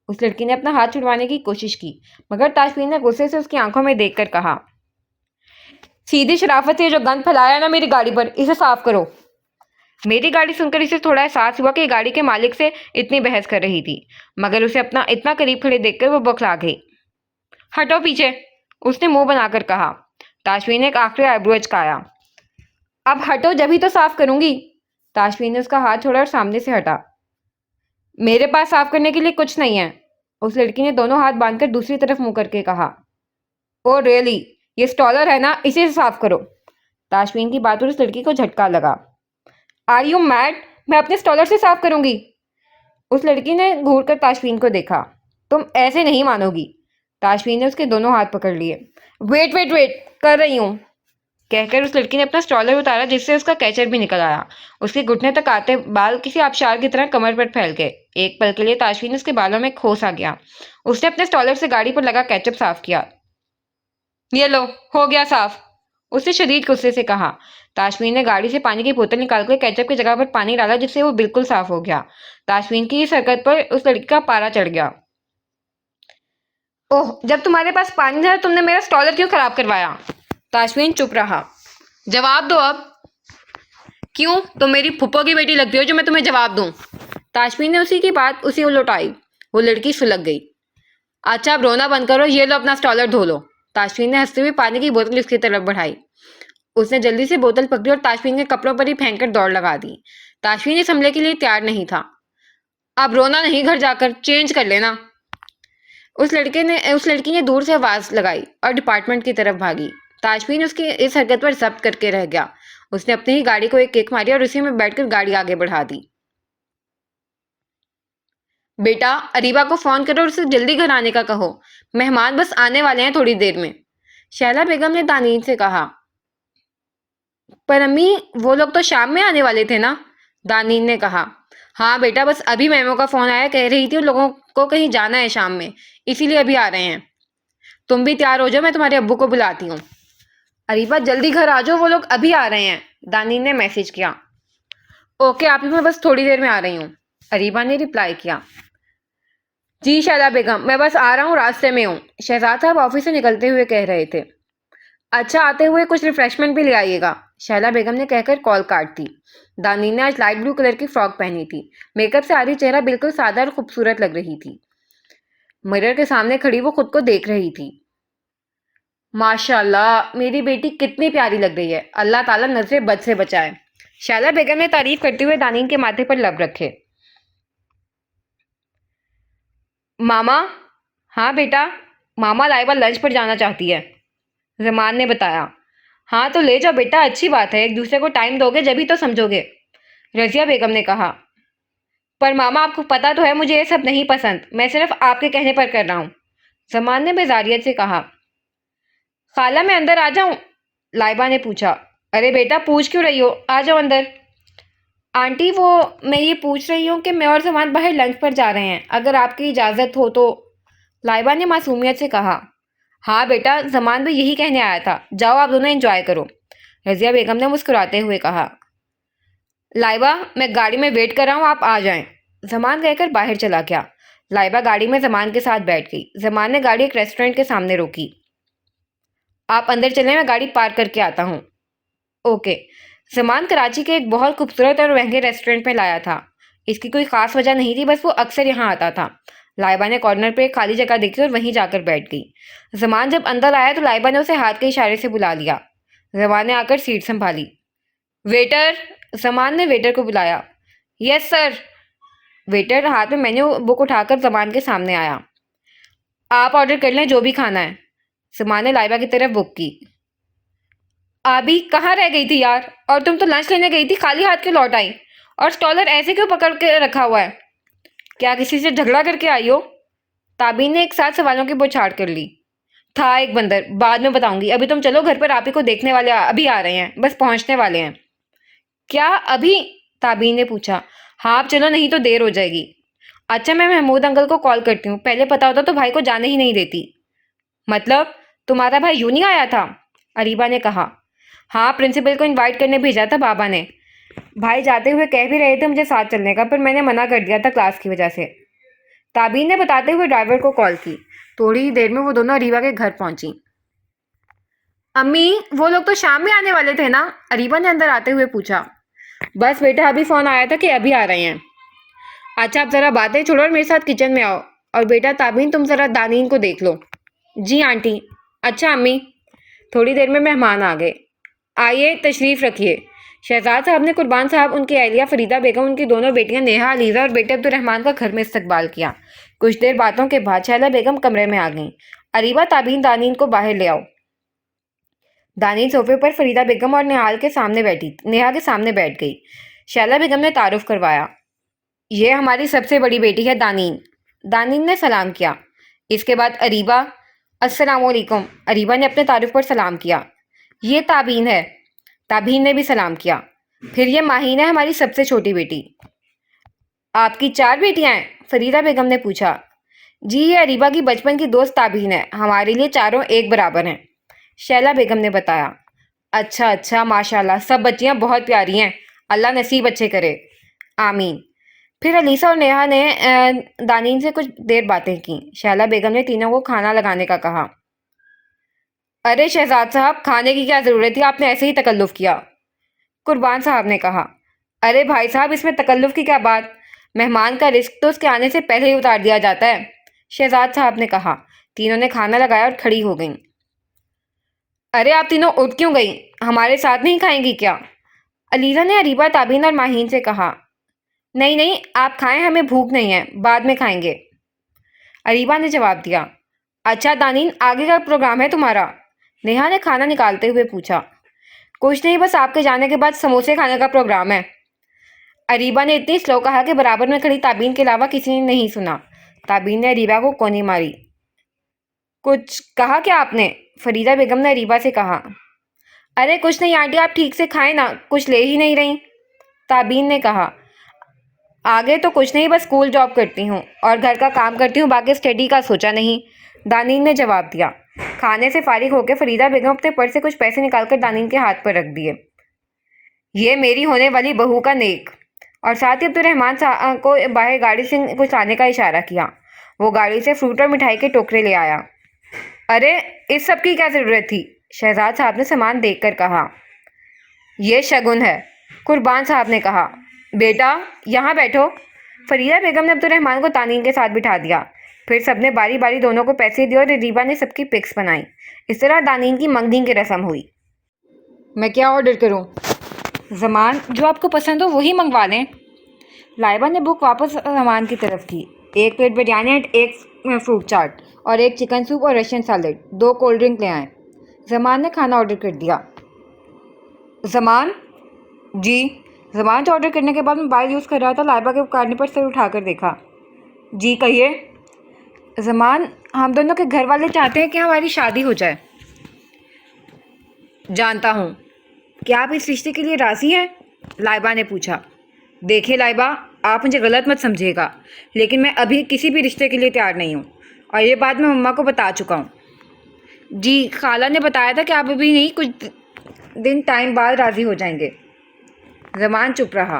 उस लड़की ने अपना हाथ छुड़वाने की कोशिश की, मगर ताशमीन ने गुस्से से उसकी आंखों में देखकर कहा, सीधी शराफत से जो गंद फैलाया ना मेरी गाड़ी पर, इसे साफ करो। मेरी गाड़ी सुनकर इसे थोड़ा एहसास हुआ कि गाड़ी के मालिक से इतनी बहस कर रही थी, मगर उसे अपना इतना करीब खड़े देखकर वो बौखला गई। हटो पीछे, उसने मुंह बनाकर कहा। ताशमीन ने एक आखिरी आईब्रो अचकाया। अब हटो, जब ही तो साफ करूंगी। ताशमीन ने उसका हाथ छोड़ा और सामने से हटा। मेरे पास साफ करने के लिए कुछ नहीं है, उस लड़की ने दोनों हाथ बांधकर दूसरी तरफ मुंह करके कहा। ओ रियली, ये स्टॉलर है ना, इसी से साफ करो। ताशफीन की बात पर उस लड़की को झटका लगा। Are you mad? मैं अपने स्टॉलर से साफ करूंगी? उस लड़की ने घूर कर ताशफीन को देखा। तुम ऐसे नहीं मानोगी। ताशफीन ने उसके दोनों हाथ पकड़ लिए। वेट वेट वेट, कर रही हूँ, कहकर उस लड़की ने अपना स्टॉलर उतारा, जिससे उसका कैचर भी निकल आया। उसके घुटने तक आते बाल किसी आबशार की तरह कमर पर फैल गए। एक पल के लिए ताशफीन उसके बालों में खो सा गया। उसने अपने स्टॉलर से गाड़ी पर लगा केचप साफ किया। ये लो, हो गया साफ, उसने शदीद गुस्से से कहा। ताशफीन ने गाड़ी से पानी की बोतल निकालकर केचप की जगह पर पानी डाला, जिससे वो बिल्कुल साफ हो गया। ताशफीन की इस हरकत पर उस लड़की का पारा चढ़ गया। ओह, जब तुम्हारे पास पानी था तुमने मेरा स्टॉलर क्यों खराब करवाया? ताशफीन चुप रहा। जवाब दो अब। क्यों, तुम मेरी फुप्पो की बेटी लगती हो जो मैं तुम्हें जवाब दूं? ताशफीन ने उसी की बात उसी उलटाई। वो लड़की सुलग गई। अच्छा, अब रोना बंद करो, ये लो अपना स्टॉलर धो लो। ताशफीन ने हंसते हुए पानी की बोतल उसकी तरफ बढ़ाई। उसने जल्दी से बोतल पकड़ी और ताशफीन के कपड़ों पर ही फेंक कर दौड़ लगा दी। ताशफीन इस हमले के लिए तैयार नहीं था। अब रोना नहीं, घर जाकर चेंज कर लेना। उस लड़की ने दूर से आवाज लगाई और डिपार्टमेंट की तरफ भागी। ताशफीन उसकी इस हरकत पर जब्त करके रह गया। उसने अपनी ही गाड़ी को एक किक मारी और उसी में बैठकर गाड़ी आगे बढ़ा दी। बेटा, अरीबा को फोन करो और उसे जल्दी घर आने का कहो। मेहमान बस आने वाले हैं थोड़ी देर में, शैला बेगम ने दानीन से कहा। पर अम्मी, वो लोग तो शाम में आने वाले थे ना, दानीन ने कहा। हाँ बेटा, बस अभी मेमो का फोन आया, कह रही थी उन लोगों को कहीं जाना है शाम में, इसीलिए अभी आ रहे हैं। तुम भी तैयार हो जाओ, मैं तुम्हारे अब्बू को बुलाती हूँ। अरीबा जल्दी घर आ जाओ, वो लोग अभी आ रहे हैं, दानीन ने मैसेज किया। ओके आप ही, मैं बस थोड़ी देर में आ रही हूँ, अरीबा ने रिप्लाई किया। जी शैला बेगम, मैं बस आ रहा हूँ, रास्ते में हूँ, शहजाद साहब ऑफिस से निकलते हुए कह रहे थे। अच्छा, आते हुए कुछ रिफ्रेशमेंट भी ले आइएगा, शैला बेगम ने कहकर कॉल काट दी। दानी ने आज लाइट ब्लू कलर की फ्रॉक पहनी थी। मेकअप से आधी चेहरा बिल्कुल सादा और खूबसूरत लग रही थी। मिरर के सामने खड़ी वो खुद को देख रही थी। माशाल्लाह, मेरी बेटी कितनी प्यारी लग रही है, अल्लाह ताला नजरे बद से बचाए। शैला बेगम ने तारीफ करते हुए दानीन के माथे पर लब रखे। मामा। हाँ बेटा, मामा लाइबा लंच पर जाना चाहती है, जमान ने बताया। हाँ तो ले जाओ बेटा, अच्छी बात है, एक दूसरे को टाइम दोगे जब ही तो समझोगे, रजिया बेगम ने कहा। पर मामा आपको पता तो है मुझे ये सब नहीं पसंद, मैं सिर्फ आपके कहने पर कर रहा हूँ, जमान ने बेजारियत से कहा। खाला मैं अंदर आ जाऊं? लाइबा ने पूछा। अरे बेटा पूछ क्यों रही हो, आ जाओ अंदर। आंटी वो, मैं ये पूछ रही हूँ कि मैं और जमान बाहर लंच पर जा रहे हैं, अगर आपकी इजाज़त हो तो, लाइबा ने मासूमियत से कहा। हाँ बेटा, जमान भी यही कहने आया था, जाओ आप दोनों एंजॉय करो, रजिया बेगम ने मुस्कुराते हुए कहा। लाइबा मैं गाड़ी में वेट कर रहा हूँ, आप आ जाएं, जमान कहकर बाहर चला गया। लाइबा गाड़ी में जमान के साथ बैठ गई। जमान ने गाड़ी एक रेस्टोरेंट के सामने रोकी। आप अंदर चलें, मैं गाड़ी पार्क करके आता हूँ। ओके। जमान कराची के एक बहुत खूबसूरत और महंगे रेस्टोरेंट में लाया था। इसकी कोई खास वजह नहीं थी, बस वो अक्सर यहाँ आता था। लाइबा ने कॉर्नर पर एक खाली जगह देखी और वहीं जाकर बैठ गई। जमान जब अंदर आया तो लाइबा ने उसे हाथ के इशारे से बुला लिया। जमान ने आकर सीट संभाली। वेटर, जमान ने वेटर को बुलाया। Yes sir. वेटर हाथ में मेन्यू बुक उठाकर जमान के सामने आया। आप ऑर्डर कर लें जो भी खाना है, जमान ने लाइबा की तरफ बुक की। अभी कहाँ रह गई थी यार, और तुम तो लंच लेने गई थी, खाली हाथ क्यों लौट आई, और स्टॉलर ऐसे क्यों पकड़ के रखा हुआ है, क्या किसी से झगड़ा करके आई हो? ताबीन ने एक साथ सवालों की बौछार कर ली। था एक बंदर, बाद में बताऊंगी, अभी तुम चलो घर पर, आप ही को देखने वाले अभी आ रहे हैं, बस पहुंचने वाले हैं। क्या अभी? ताबीन ने पूछा। हाँ आप चलो, नहीं तो देर हो जाएगी। अच्छा मैं महमूद अंकल को कॉल करती हूँ, पहले पता होता तो भाई को जाने ही नहीं देती। मतलब तुम्हारा भाई यूं नहीं आया था? अरीबा ने कहा। हाँ प्रिंसिपल को इनवाइट करने भेजा था बाबा ने, भाई जाते हुए कह भी रहे थे मुझे साथ चलने का, पर मैंने मना कर दिया था क्लास की वजह से, ताबीन ने बताते हुए ड्राइवर को कॉल की। थोड़ी ही देर में वो दोनों अरीबा के घर पहुंची। अम्मी वो लोग तो शाम में आने वाले थे ना, अरीबा ने अंदर आते हुए पूछा। बस बेटा अभी फोन आया था कि अभी आ रहे हैं। अच्छा आप जरा बातें छोड़ो और मेरे साथ किचन में आओ, और बेटा ताबीन तुम जरा दानीन को देख लो। जी आंटी। अच्छा अम्मी। थोड़ी देर में मेहमान आ गए। आइए तशरीफ़ रखिए। शहजाद साहब ने कुर्बान साहब, उनकी अहलिया फरीदा बेगम, उनकी दोनों बेटियां नेहा अलीज़ा और बेटे अब्दुलरहमान का घर में इस्तकबाल किया। कुछ देर बातों के बाद शैला बेगम कमरे में आ गईं। अरीबा ताबीन दानीन को बाहर ले आओ। दानीन सोफे पर फरीदा बेगम और नेहा के सामने बैठ गई। शैला बेगम ने तारुफ करवाया। ये हमारी सबसे बड़ी बेटी है दानीन। दानीन ने सलाम किया। इसके बाद अरीबा। अस्सलामुअलैकुम। अरीबा ने अपने तारुफ पर सलाम किया। ये ताबीन है। ताबीन ने भी सलाम किया। फिर ये माहीन है, हमारी सबसे छोटी बेटी। आपकी 4 बेटियां हैं? फरीदा बेगम ने पूछा। जी, ये अरीबा की बचपन की दोस्त ताबीन है। हमारे लिए चारों एक बराबर हैं, शैला बेगम ने बताया। अच्छा अच्छा, माशाल्लाह, सब बच्चियां बहुत प्यारी हैं। अल्लाह नसीब अच्छे करे। आमीन। फिर अलीसा और नेहा ने दानीन से कुछ देर बातें की। शैला बेगम ने तीनों को खाना लगाने का कहा। अरे शहजाद साहब, खाने की क्या ज़रूरत थी, आपने ऐसे ही तकल्लुफ़ किया, कुर्बान साहब ने कहा। अरे भाई साहब, इसमें तकल्लुफ़ की क्या बात, मेहमान का रिस्क तो उसके आने से पहले ही उतार दिया जाता है, शहजाद साहब ने कहा। तीनों ने खाना लगाया और खड़ी हो गईं। अरे आप तीनों उठ क्यों गई, हमारे साथ नहीं खाएंगी क्या? अलीज़ा ने अरीबा, ताबीन और माहीन से कहा। नहीं नहीं, आप खाएं, हमें भूख नहीं है, बाद में खाएंगे, अरीबा ने जवाब दिया। अच्छा दानीन, आगे का प्रोग्राम है तुम्हारा? नेहा ने खाना निकालते हुए पूछा। कुछ नहीं, बस आपके जाने के बाद समोसे खाने का प्रोग्राम है, अरीबा ने इतनी स्लो कहा कि बराबर में खड़ी ताबीन के अलावा किसी ने नहीं सुना। ताबीन ने अरीबा को कोनी मारी। कुछ कहा क्या आपने? फरीदा बेगम ने अरीबा से कहा। अरे कुछ नहीं आंटी, आप ठीक से खाएं ना, कुछ ले ही नहीं रही, ताबीन ने कहा। आगे तो कुछ नहीं, बस स्कूल जॉब करती हूँ और घर का काम करती हूँ, बाकी स्टडी का सोचा नहीं, दानीन ने जवाब दिया। खाने से फारिग होकर फरीदा बेगम अपने पर्स से कुछ पैसे निकालकर दानीन के हाथ पर रख दिए। ये मेरी होने वाली बहू का नेक। और साथ ही अब्दुलरहमान को बाहर गाड़ी से कुछ लाने का इशारा किया। वो गाड़ी से फ्रूट और मिठाई के टोकरे ले आया। अरे इस सब की क्या ज़रूरत थी, शहजाद साहब ने सामान देखकर कहा। ये शगुन है, कुर्बान साहब ने कहा। बेटा यहाँ बैठो। फरीदा बेगम ने अब्दुलरहमान को तानीन के साथ बिठा दिया। फिर सबने बारी बारी दोनों को पैसे दिए और रीबा ने सबकी पिक्स बनाई। इस तरह दानीन की मंगनी की रस्म हुई। मैं क्या ऑर्डर करूं? जमान, जो आपको पसंद हो वही मंगवा लें। लाइबा ने बुक वापस जमान की तरफ की। 1 प्लेट बिरयानी, 1 फ्रूट चाट और 1 चिकन सूप और रशियन सैलड, 2 कोल्ड ड्रिंक ले आए। जमान ने खाना ऑर्डर कर दिया। जमान जी। जमान जो ऑर्डर करने के बाद मोबाइल यूज़ कर रहा था, लाइबा के पुकारने पर सिर उठाकर देखा। जी कहिए। जमान, हम दोनों के घर वाले चाहते हैं कि हमारी शादी हो जाए। जानता हूँ। क्या आप इस रिश्ते के लिए राज़ी हैं? लाइबा ने पूछा। देखिए लाइबा, आप मुझे गलत मत समझिएगा, लेकिन मैं अभी किसी भी रिश्ते के लिए तैयार नहीं हूँ और ये बात मैं मम्मा को बता चुका हूँ। जी, खाला ने बताया था कि आप अभी नहीं, कुछ दिन टाइम बाद राज़ी हो जाएंगे। जमान चुप रहा।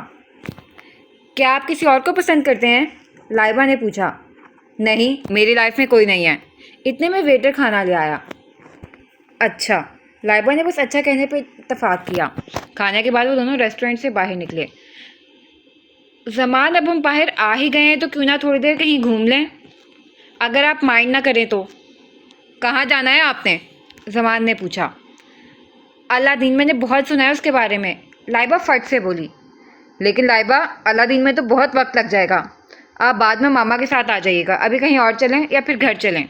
क्या आप किसी और को पसंद करते हैं? लाइबा ने पूछा। नहीं, मेरी लाइफ में कोई नहीं है। इतने में वेटर खाना ले आया। अच्छा। लाइबा ने बस अच्छा कहने पर इत्तेफाक किया। खाने के बाद वो दोनों रेस्टोरेंट से बाहर निकले। जमान, अब हम बाहर आ ही गए हैं तो क्यों ना थोड़ी देर कहीं घूम लें, अगर आप माइंड ना करें तो। कहाँ जाना है आपने? जमान ने पूछा। अलादीन, मैंने बहुत सुना है उसके बारे में, लाइबा फट से बोली। लेकिन लाइबा, अलादीन में तो बहुत वक्त लग जाएगा, आप बाद में मामा के साथ आ जाइएगा, अभी कहीं और चलें या फिर घर चलें।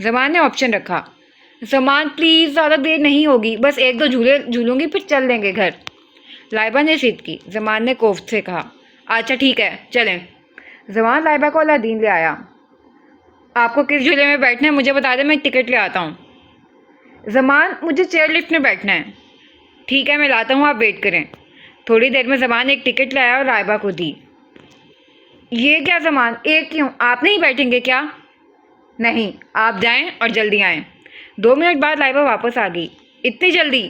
जमान ने ऑप्शन रखा। जमान प्लीज़, ज़्यादा देर नहीं होगी, बस 1-2 झूले झूलूंगी फिर चल देंगे घर, लाइबा ने जिद की। जमान ने कोफ्त से कहा। अच्छा ठीक है, चलें। जमान लाइबा को अलादीन ले आया। आपको किस झूले में बैठना है मुझे बता दें, मैं टिकट ले आता हूँ। जमान, मुझे चेयर लिफ्ट में बैठना है। ठीक है, मैं लाता हूँ, आप वेट करें। थोड़ी देर में जमान एक टिकट लाया और लाइबा को दी। ये क्या जमान, एक क्यों, आप नहीं बैठेंगे क्या? नहीं, आप जाएं और जल्दी आएं। 2 मिनट बाद लाइबा वापस आ गई। इतनी जल्दी?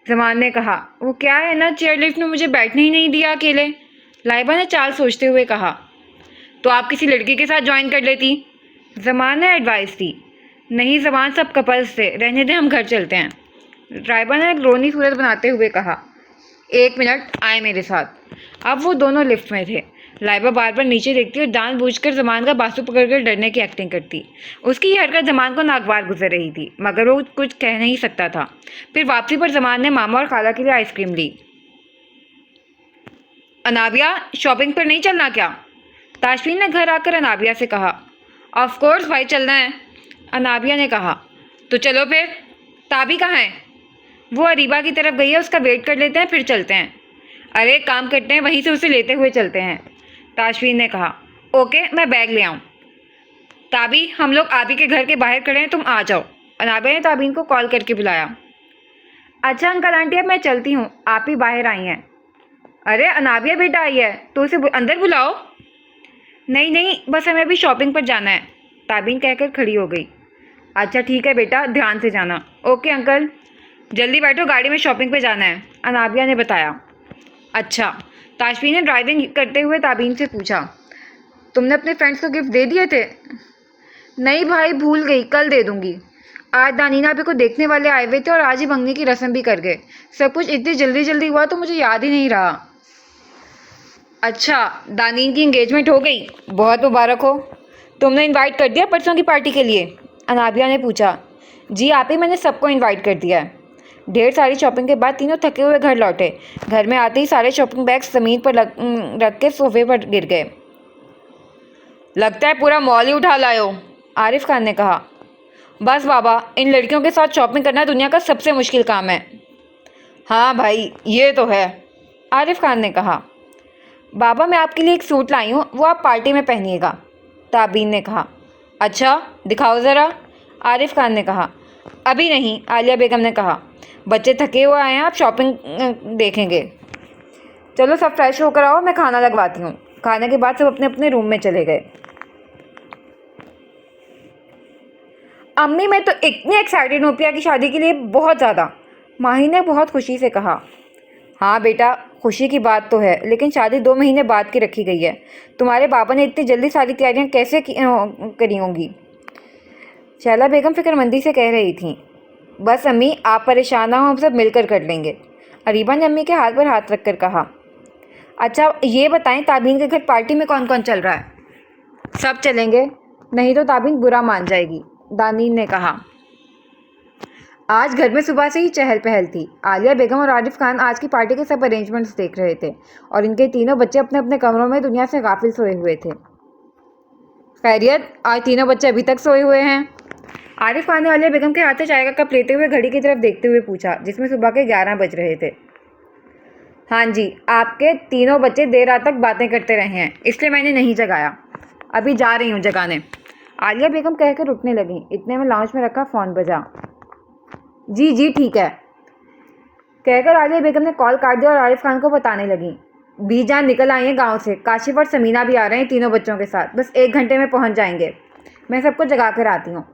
जमान ने कहा। वो क्या है ना, चेयर लिफ्ट में मुझे बैठने ही नहीं दिया अकेले, लाइबा ने चाल सोचते हुए कहा। तो आप किसी लड़की के साथ ज्वाइन कर लेती, जमान ने एडवाइस दी। नहीं जमान, सब कपल्स थे, रहने दें, हम घर चलते हैं, लाइबा ने एक रोनी सूरत बनाते हुए कहा। 1 मिनट, आए मेरे साथ। अब वो दोनों लिफ्ट में थे। लाइबा बार बार नीचे देखती और जानबूझकर जमान का बाजू पकड़कर डरने की एक्टिंग करती। उसकी ये हरकत जमान को नागवार गुजर रही थी, मगर वो कुछ कह नहीं सकता था। फिर वापसी पर जमान ने मामा और खाला के लिए आइसक्रीम ली। अनाबिया, शॉपिंग पर नहीं चलना क्या? ताशफीन ने घर आकर अनाबिया से कहा। ऑफ कोर्स भाई, चलना है, अनाबिया ने कहा। तो चलो फिर। ताबी कहाँ है? वो अरीबा की तरफ गई है, उसका वेट कर लेते हैं फिर चलते हैं। अरे एक काम करते हैं, वहीं से उसे लेते हुए चलते हैं, ताशफीन ने कहा। ओके, मैं बैग ले आऊँ। ताबी, हम लोग आप ही के घर के बाहर खड़े हैं, तुम आ जाओ। अनाबिया ने ताबीन को कॉल करके बुलाया। अच्छा अंकल आंटी, अब मैं चलती हूँ, आप ही बाहर आई हैं। अरे अनाबिया बेटा आई है तो उसे अंदर बुलाओ। नहीं नहीं, बस हमें अभी शॉपिंग पर जाना है, ताबीन कहकर खड़ी हो गई। अच्छा ठीक है बेटा, ध्यान से जाना। Okay uncle. जल्दी बैठो, गाड़ी में शॉपिंग पे जाना है, अनाबिया ने बताया। अच्छा। ताशफीन ने ड्राइविंग करते हुए ताबीन से पूछा, तुमने अपने फ्रेंड्स को गिफ्ट दे दिए थे? नहीं भाई, भूल गई, कल दे दूंगी। आज दानीना अभी को देखने वाले आए हुए थे और आज ही मंगनी की रस्म भी कर गए। सब कुछ इतनी जल्दी जल्दी हुआ तो मुझे याद ही नहीं रहा। अच्छा, दानीन की एंगेजमेंट हो गई, बहुत मुबारक हो। तुमने इनवाइट कर दिया परसों की पार्टी के लिए? अनाबिया ने पूछा। जी आप ही, मैंने सबको इनवाइट कर दिया है। ढेर सारी शॉपिंग के बाद तीनों थके हुए घर लौटे। घर में आते ही सारे शॉपिंग बैग्स ज़मीन पर रख के सोफे पर गिर गए। लगता है पूरा मॉल ही उठा लाए हो, आरिफ खान ने कहा। बस बाबा, इन लड़कियों के साथ शॉपिंग करना दुनिया का सबसे मुश्किल काम है। हाँ भाई, ये तो है, आरिफ खान ने कहा। बाबा मैं आपके लिए एक सूट लाई हूँ, वो आप पार्टी में पहनिएगा, ताबीन ने कहा। अच्छा दिखाओ ज़रा, आरिफ खान ने कहा। अभी नहीं, आलिया बेगम ने कहा। बच्चे थके हुए आए हैं, आप शॉपिंग देखेंगे। चलो सब फ्रेश होकर आओ, मैं खाना लगवाती हूँ। खाने के बाद सब अपने अपने रूम में चले गए। अम्मी मैं तो इतनी एक्साइटेड हूँ पिया की शादी के लिए, बहुत ज़्यादा, माही ने बहुत खुशी से कहा। हाँ बेटा, खुशी की बात तो है, लेकिन शादी 2 महीने बाद की रखी गई है। तुम्हारे बाबा ने इतनी जल्दी सारी तैयारियां कैसे करी होंगी? शैला बेगम फिक्रमंदी से कह रही थी। बस अम्मी, आप परेशान ना हो, हम सब मिलकर कर लेंगे, अरीबा ने अम्मी के हाथ पर हाथ रखकर कहा। अच्छा ये बताएं, ताबीन के घर पार्टी में कौन कौन चल रहा है? सब चलेंगे, नहीं तो ताबीन बुरा मान जाएगी, दानीन ने कहा। आज घर में सुबह से ही चहल पहल थी। आलिया बेगम और आरिफ खान आज की पार्टी के सब अरेंजमेंट्स देख रहे थे और इनके तीनों बच्चे अपने अपने कमरों में दुनिया से गाफिल सोए हुए थे। खैरियत, आज तीनों बच्चे अभी तक सोए हुए हैं? आरिफ खान ने आलिया बेगम के हाथ से चाय का कप लेते हुए घड़ी की तरफ देखते हुए पूछा, जिसमें सुबह के 11 बज रहे थे। हाँ जी, आपके तीनों बच्चे देर रात तक बातें करते रहे हैं, इसलिए मैंने नहीं जगाया, अभी जा रही हूँ जगाने, आलिया बेगम कहकर उठने लगी। इतने में लाउंज में रखा फ़ोन बजा। जी जी ठीक है, कहकर आलिया बेगम ने कॉल काट दिया और आरिफ खान को बताने लगी। बीजान निकल आई हैं गांव से, काशिफ और समीना भी आ रहे हैं तीनों बच्चों के साथ, बस 1 घंटे में पहुंच जाएंगे, मैं सबको जगा कर आती हूँ।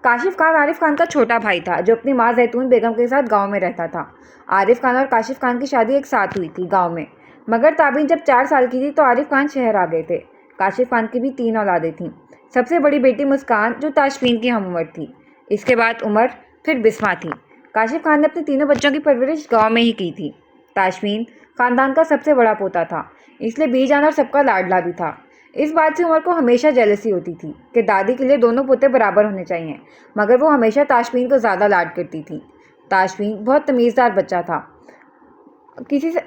काशिफ खान आरिफ खान का छोटा भाई था जो अपनी माँ जैतून बेगम के साथ गांव में रहता था। आरिफ खान और काशिफ खान की शादी एक साथ हुई थी गांव में, मगर ताबीन जब 4 साल की थी तो आरिफ खान शहर आ गए थे। काशिफ खान की भी 3 औलादें थीं। सबसे बड़ी बेटी मुस्कान, जो ताशफीन की हम उम्र थी, इसके बाद उमर, फिर बिस्मा थी। काशिफ खान ने अपने तीनों बच्चों की परवरिश गाँव में ही की थी। ताशफीन खानदान का सबसे बड़ा पोता था, इसलिए बीजान और सबका लाडला भी था। इस बात से उमर को हमेशा जेलसी होती थी कि दादी के लिए दोनों पोते बराबर होने चाहिए, मगर वो हमेशा ताशफीन को ज़्यादा लाड करती थी। ताशफीन बहुत तमीज़दार बच्चा था,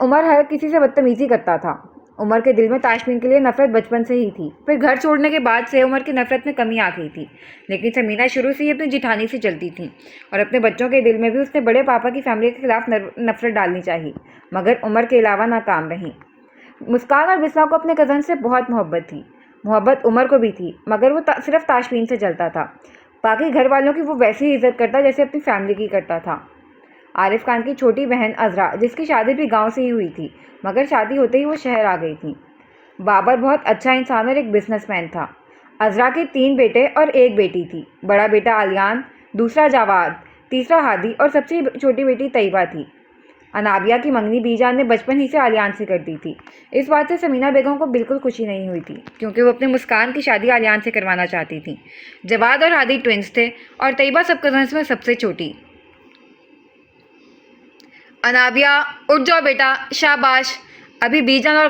उमर हर किसी से बदतमीज़ी करता था। उमर के दिल में ताशफीन के लिए नफरत बचपन से ही थी, फिर घर छोड़ने के बाद से उमर की नफरत में कमी आ गई थी। लेकिन समीना शुरू से ही अपनी जिठानी से चलती थी और अपने बच्चों के दिल में भी उसने बड़े पापा की फैमिली के खिलाफ नफरत डालनी चाहिए, मगर उमर के अलावा नाकाम रही। मुस्कान और बिस्मा को अपने कज़न से बहुत मोहब्बत थी। मोहब्बत उमर को भी थी, मगर वो सिर्फ ताशफीन से जलता था। बाकी घर वालों की वो वैसी ही इज्जत करता जैसे अपनी फैमिली की करता था। आरिफ खान की छोटी बहन अजरा, जिसकी शादी भी गांव से ही हुई थी, मगर शादी होते ही वो शहर आ गई थी। बाबर बहुत अच्छा इंसान और एक बिजनेसमैन था। अजरा के 3 बेटे और 1 बेटी थी। बड़ा बेटा आलियान, दूसरा जावाद, तीसरा हादी और सबसे छोटी बेटी तैयबा थी। अनाबिया की मंगनी बीजान ने बचपन ही से आलियान से कर दी थी। इस बात से समीना बेगम को बिल्कुल खुशी नहीं हुई थी, क्योंकि वो अपने मुस्कान की शादी आलियान से करवाना चाहती थी। जवाद और हादी ट्विंस थे और तैयबा सब कजन्स में सबसे छोटी। अनाबिया उठ जाओ बेटा, शाबाश, अभी बीजान और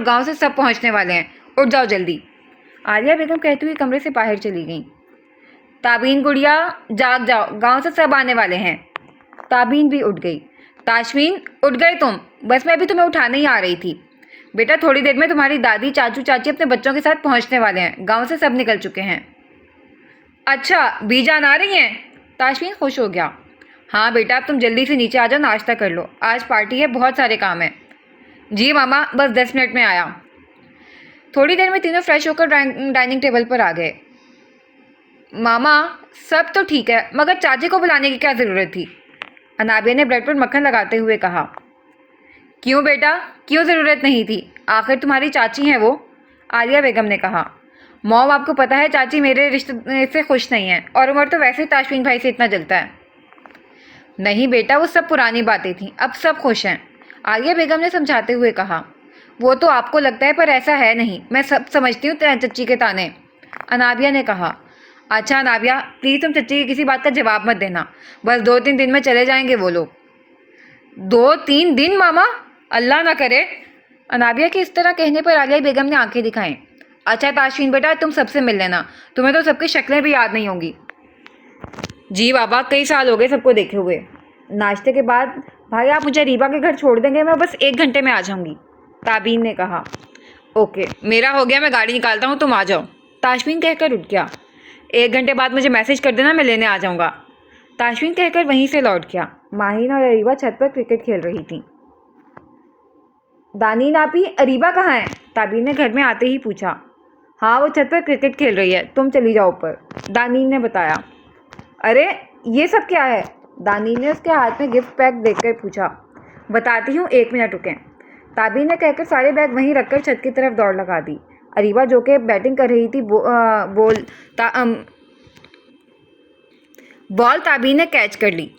गांव से सब पहुंचने वाले हैं, उठ जाओ जल्दी, आलिया बेगम कहती हुई कमरे से बाहर चली गई। ताबीन गुड़िया जाग जाओ, गांव से सब आने वाले हैं। ताबीन भी उठ गई। ताशफीन उठ गए तुम? बस मैं अभी तुम्हें उठाने ही आ रही थी। बेटा थोड़ी देर में तुम्हारी दादी चाचू चाची अपने बच्चों के साथ पहुंचने वाले हैं, गांव से सब निकल चुके हैं। अच्छा बीजान आ रही हैं? ताशफीन खुश हो गया। हाँ बेटा, अब तुम जल्दी से नीचे आ जाओ, नाश्ता कर लो, आज पार्टी है, बहुत सारे काम हैं। जी मामा, बस 10 मिनट में आया। थोड़ी देर में तीनों फ्रेश होकर डाइनिंग टेबल पर आ गए। मामा, सब तो ठीक है, मगर चाची को बुलाने की क्या ज़रूरत थी? अनाबिया ने ब्रेड पर मक्खन लगाते हुए कहा। क्यों बेटा, क्यों ज़रूरत नहीं थी? आखिर तुम्हारी चाची हैं वो, आलिया बेगम ने कहा। मॉम, आपको पता है चाची मेरे रिश्ते से खुश नहीं है, और उमर तो वैसे ही ताशफीन भाई से इतना जलता है। नहीं बेटा, वो सब पुरानी बातें थीं, अब सब खुश हैं, आलिया बेगम ने समझाते हुए कहा। वो तो आपको लगता है, पर ऐसा है नहीं, मैं सब समझती हूँ चच्ची के ताने, अनाबिया ने कहा। अच्छा अनाबिया, प्लीज़ तुम चच्ची की किसी बात का जवाब मत देना, बस 2-3 दिन में चले जाएंगे वो लोग। 2-3 दिन मामा, अल्लाह ना करे। अनाबिया के इस तरह कहने पर आलिया बेगम ने आंखें दिखाएं। अच्छा ताशफीन बेटा, तुम सबसे मिल लेना, तुम्हें तो सबकी शक्लें भी याद नहीं होंगी। जी बाबा, कई साल हो गए सबको देखे हुए। नाश्ते के बाद भाई आप मुझे रीबा के घर छोड़ देंगे, मैं बस 1 घंटे में आ जाऊंगी, ताबीन ने कहा। ओके, मेरा हो गया, मैं गाड़ी निकालता हूँ, तुम आ जाओ, ताशफीन कहकर उठ गया। 1 घंटे बाद मुझे मैसेज कर देना, मैं लेने आ जाऊँगा, ताशफीन कहकर वहीं से लौट गया। माहीन और अरीबा छत पर क्रिकेट खेल रही थी। दानीन आपी, अरीबा कहाँ है? ताबीन ने घर में आते ही पूछा। हाँ, वो छत पर क्रिकेट खेल रही है, तुम चली जाओ ऊपर, दानीन ने बताया। अरे ये सब क्या है? दानीन ने उसके हाथ में गिफ्ट पैक देखकर पूछा। बताती हूँ, 1 मिनट रुकें, ताबीन ने कहकर सारे बैग वहीं रखकर छत की तरफ दौड़ लगा दी। अरीबा जो कि बैटिंग कर रही थी बॉल ताबीन ने कैच कर ली।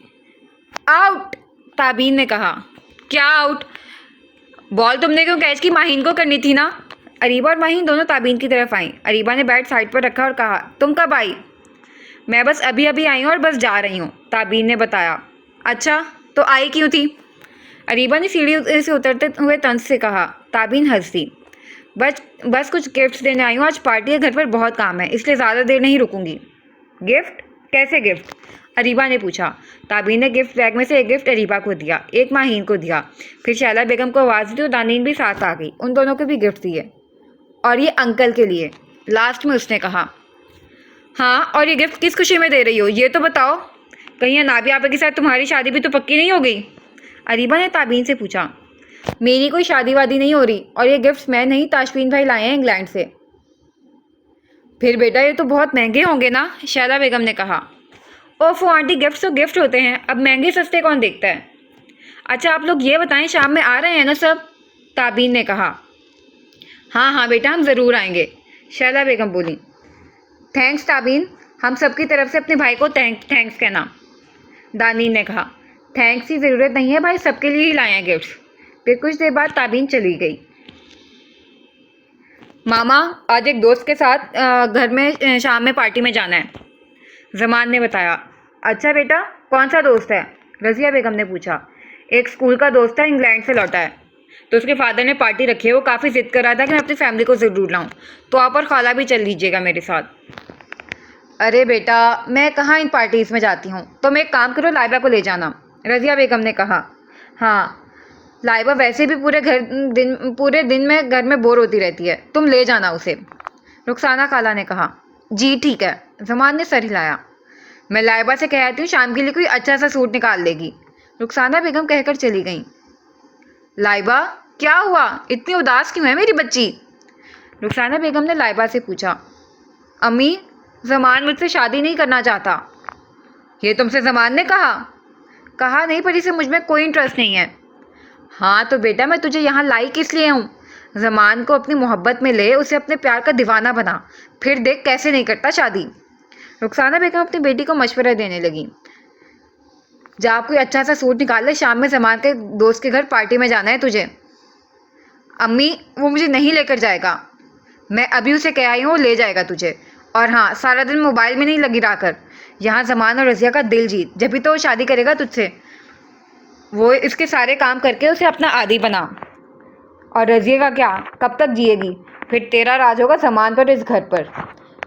आउट, ताबीन ने कहा। क्या आउट? बॉल तुमने क्यों कैच की? माहीन को करनी थी ना। अरीबा और माहीन दोनों ताबीन की तरफ आई। अरीबा ने बैट साइड पर रखा और कहा, तुम कब आई? मैं बस अभी अभी आई हूँ और बस जा रही हूँ, ताबीन ने बताया। अच्छा, तो आई क्यों थी? अरीबा ने सीढ़ी से उतरते हुए तंज से कहा। ताबीन हंस दी। बस कुछ गिफ्ट्स देने आई हूँ, आज पार्टी है, घर पर बहुत काम है, इसलिए ज़्यादा देर नहीं रुकूंगी। गिफ्ट? कैसे गिफ्ट? अरीबा ने पूछा। ताबीन ने गिफ्ट बैग में से एक गिफ्ट अरीबा को दिया, एक माहीन को दिया, फिर शैला बेगम को आवाज़ दी और दानीन भी साथ आ गई। उन दोनों को भी गिफ्ट दिए, और ये अंकल के लिए, लास्ट में उसने कहा। हाँ, और ये गिफ्ट किस खुशी में दे रही हो, ये तो बताओ, कहीं अनाबिया आपा के साथ तुम्हारी शादी भी तो पक्की नहीं हो गई? अरीबा ने ताबीन से पूछा। मेरी कोई शादी वादी नहीं हो रही, और ये गिफ्ट्स मैं नहीं, ताशफीन भाई लाए हैं इंग्लैंड से। फिर बेटा ये तो बहुत महंगे होंगे ना, शैला बेगम ने कहा। ओफो आंटी, गिफ्ट तो गिफ्ट होते हैं, अब महंगे सस्ते कौन देखता है। अच्छा आप लोग ये बताएं, शाम में आ रहे हैं ना सब? ताबीन ने कहा। हाँ हाँ बेटा, हम ज़रूर आएंगे, शैला बेगम बोली। थैंक्स ताबीन, हम सबकी तरफ से अपने भाई को थैंक्स कहना, दानीन ने कहा। थैंक्स की ज़रूरत नहीं है भाई, सबके लिए ही लाए हैं गिफ्ट्स। फिर कुछ देर बाद ताबीन चली गई। मामा, आज एक दोस्त के साथ घर में शाम में पार्टी में जाना है, जमान ने बताया। अच्छा बेटा, कौन सा दोस्त है? रज़िया बेगम ने पूछा। एक स्कूल का दोस्त है, इंग्लैंड से लौटा है, तो उसके फादर ने पार्टी रखी है, वो काफ़ी ज़िद कर रहा था कि मैं अपनी फैमिली को ज़रूर लाऊं, तो आप और खाला भी चल लीजिएगा मेरे साथ। अरे बेटा, मैं कहाँ इन पार्टीज़ में जाती हूँ, तुम एक काम करो, लाइबा को ले जाना, रज़िया बेगम ने कहा। हाँ, लाइबा वैसे भी पूरे दिन में घर में बोर होती रहती है, तुम ले जाना उसे, रुखसाना खाला ने कहा। जी ठीक है, जमान ने सर हिलाया। मैं लाइबा से कहती हूँ शाम के लिए कोई अच्छा सा सूट निकाल लेगी, रुखसाना बेगम कहकर चली गई। लाइबा, क्या हुआ, इतनी उदास क्यों है मेरी बच्ची? रुखसाना बेगम ने लाइबा से पूछा। अम्मी, जमान मुझसे शादी नहीं करना चाहता। ये तुमसे जमान ने कहा? कहा नहीं, पर इसे मुझ में कोई इंटरेस्ट नहीं है। हाँ तो बेटा, मैं तुझे यहाँ लाई किस लिए हूँ? जमान को अपनी मोहब्बत में ले, उसे अपने प्यार का दीवाना बना, फिर देख कैसे नहीं करता शादी। रुखसाना बेगम अपनी बेटी को मशवरा देने लगी। जा कोई अच्छा सा सूट निकाल ले, शाम में जमान के दोस्त के घर पार्टी में जाना है तुझे। अम्मी, वो मुझे नहीं लेकर जाएगा, मैं अभी उसे कह आई हूँ, वो ले जाएगा तुझे। और हाँ, सारा दिन मोबाइल में नहीं लगी रहा कर, यहाँ जमान और रज़िया का दिल जीत, जब भी तो वो शादी करेगा तुझसे, वो इसके सारे काम करके उसे अपना आदी बना। और रज़िया का क्या, कब तक जिएगी, फिर तेरा राज होगा जमान पर, इस घर पर।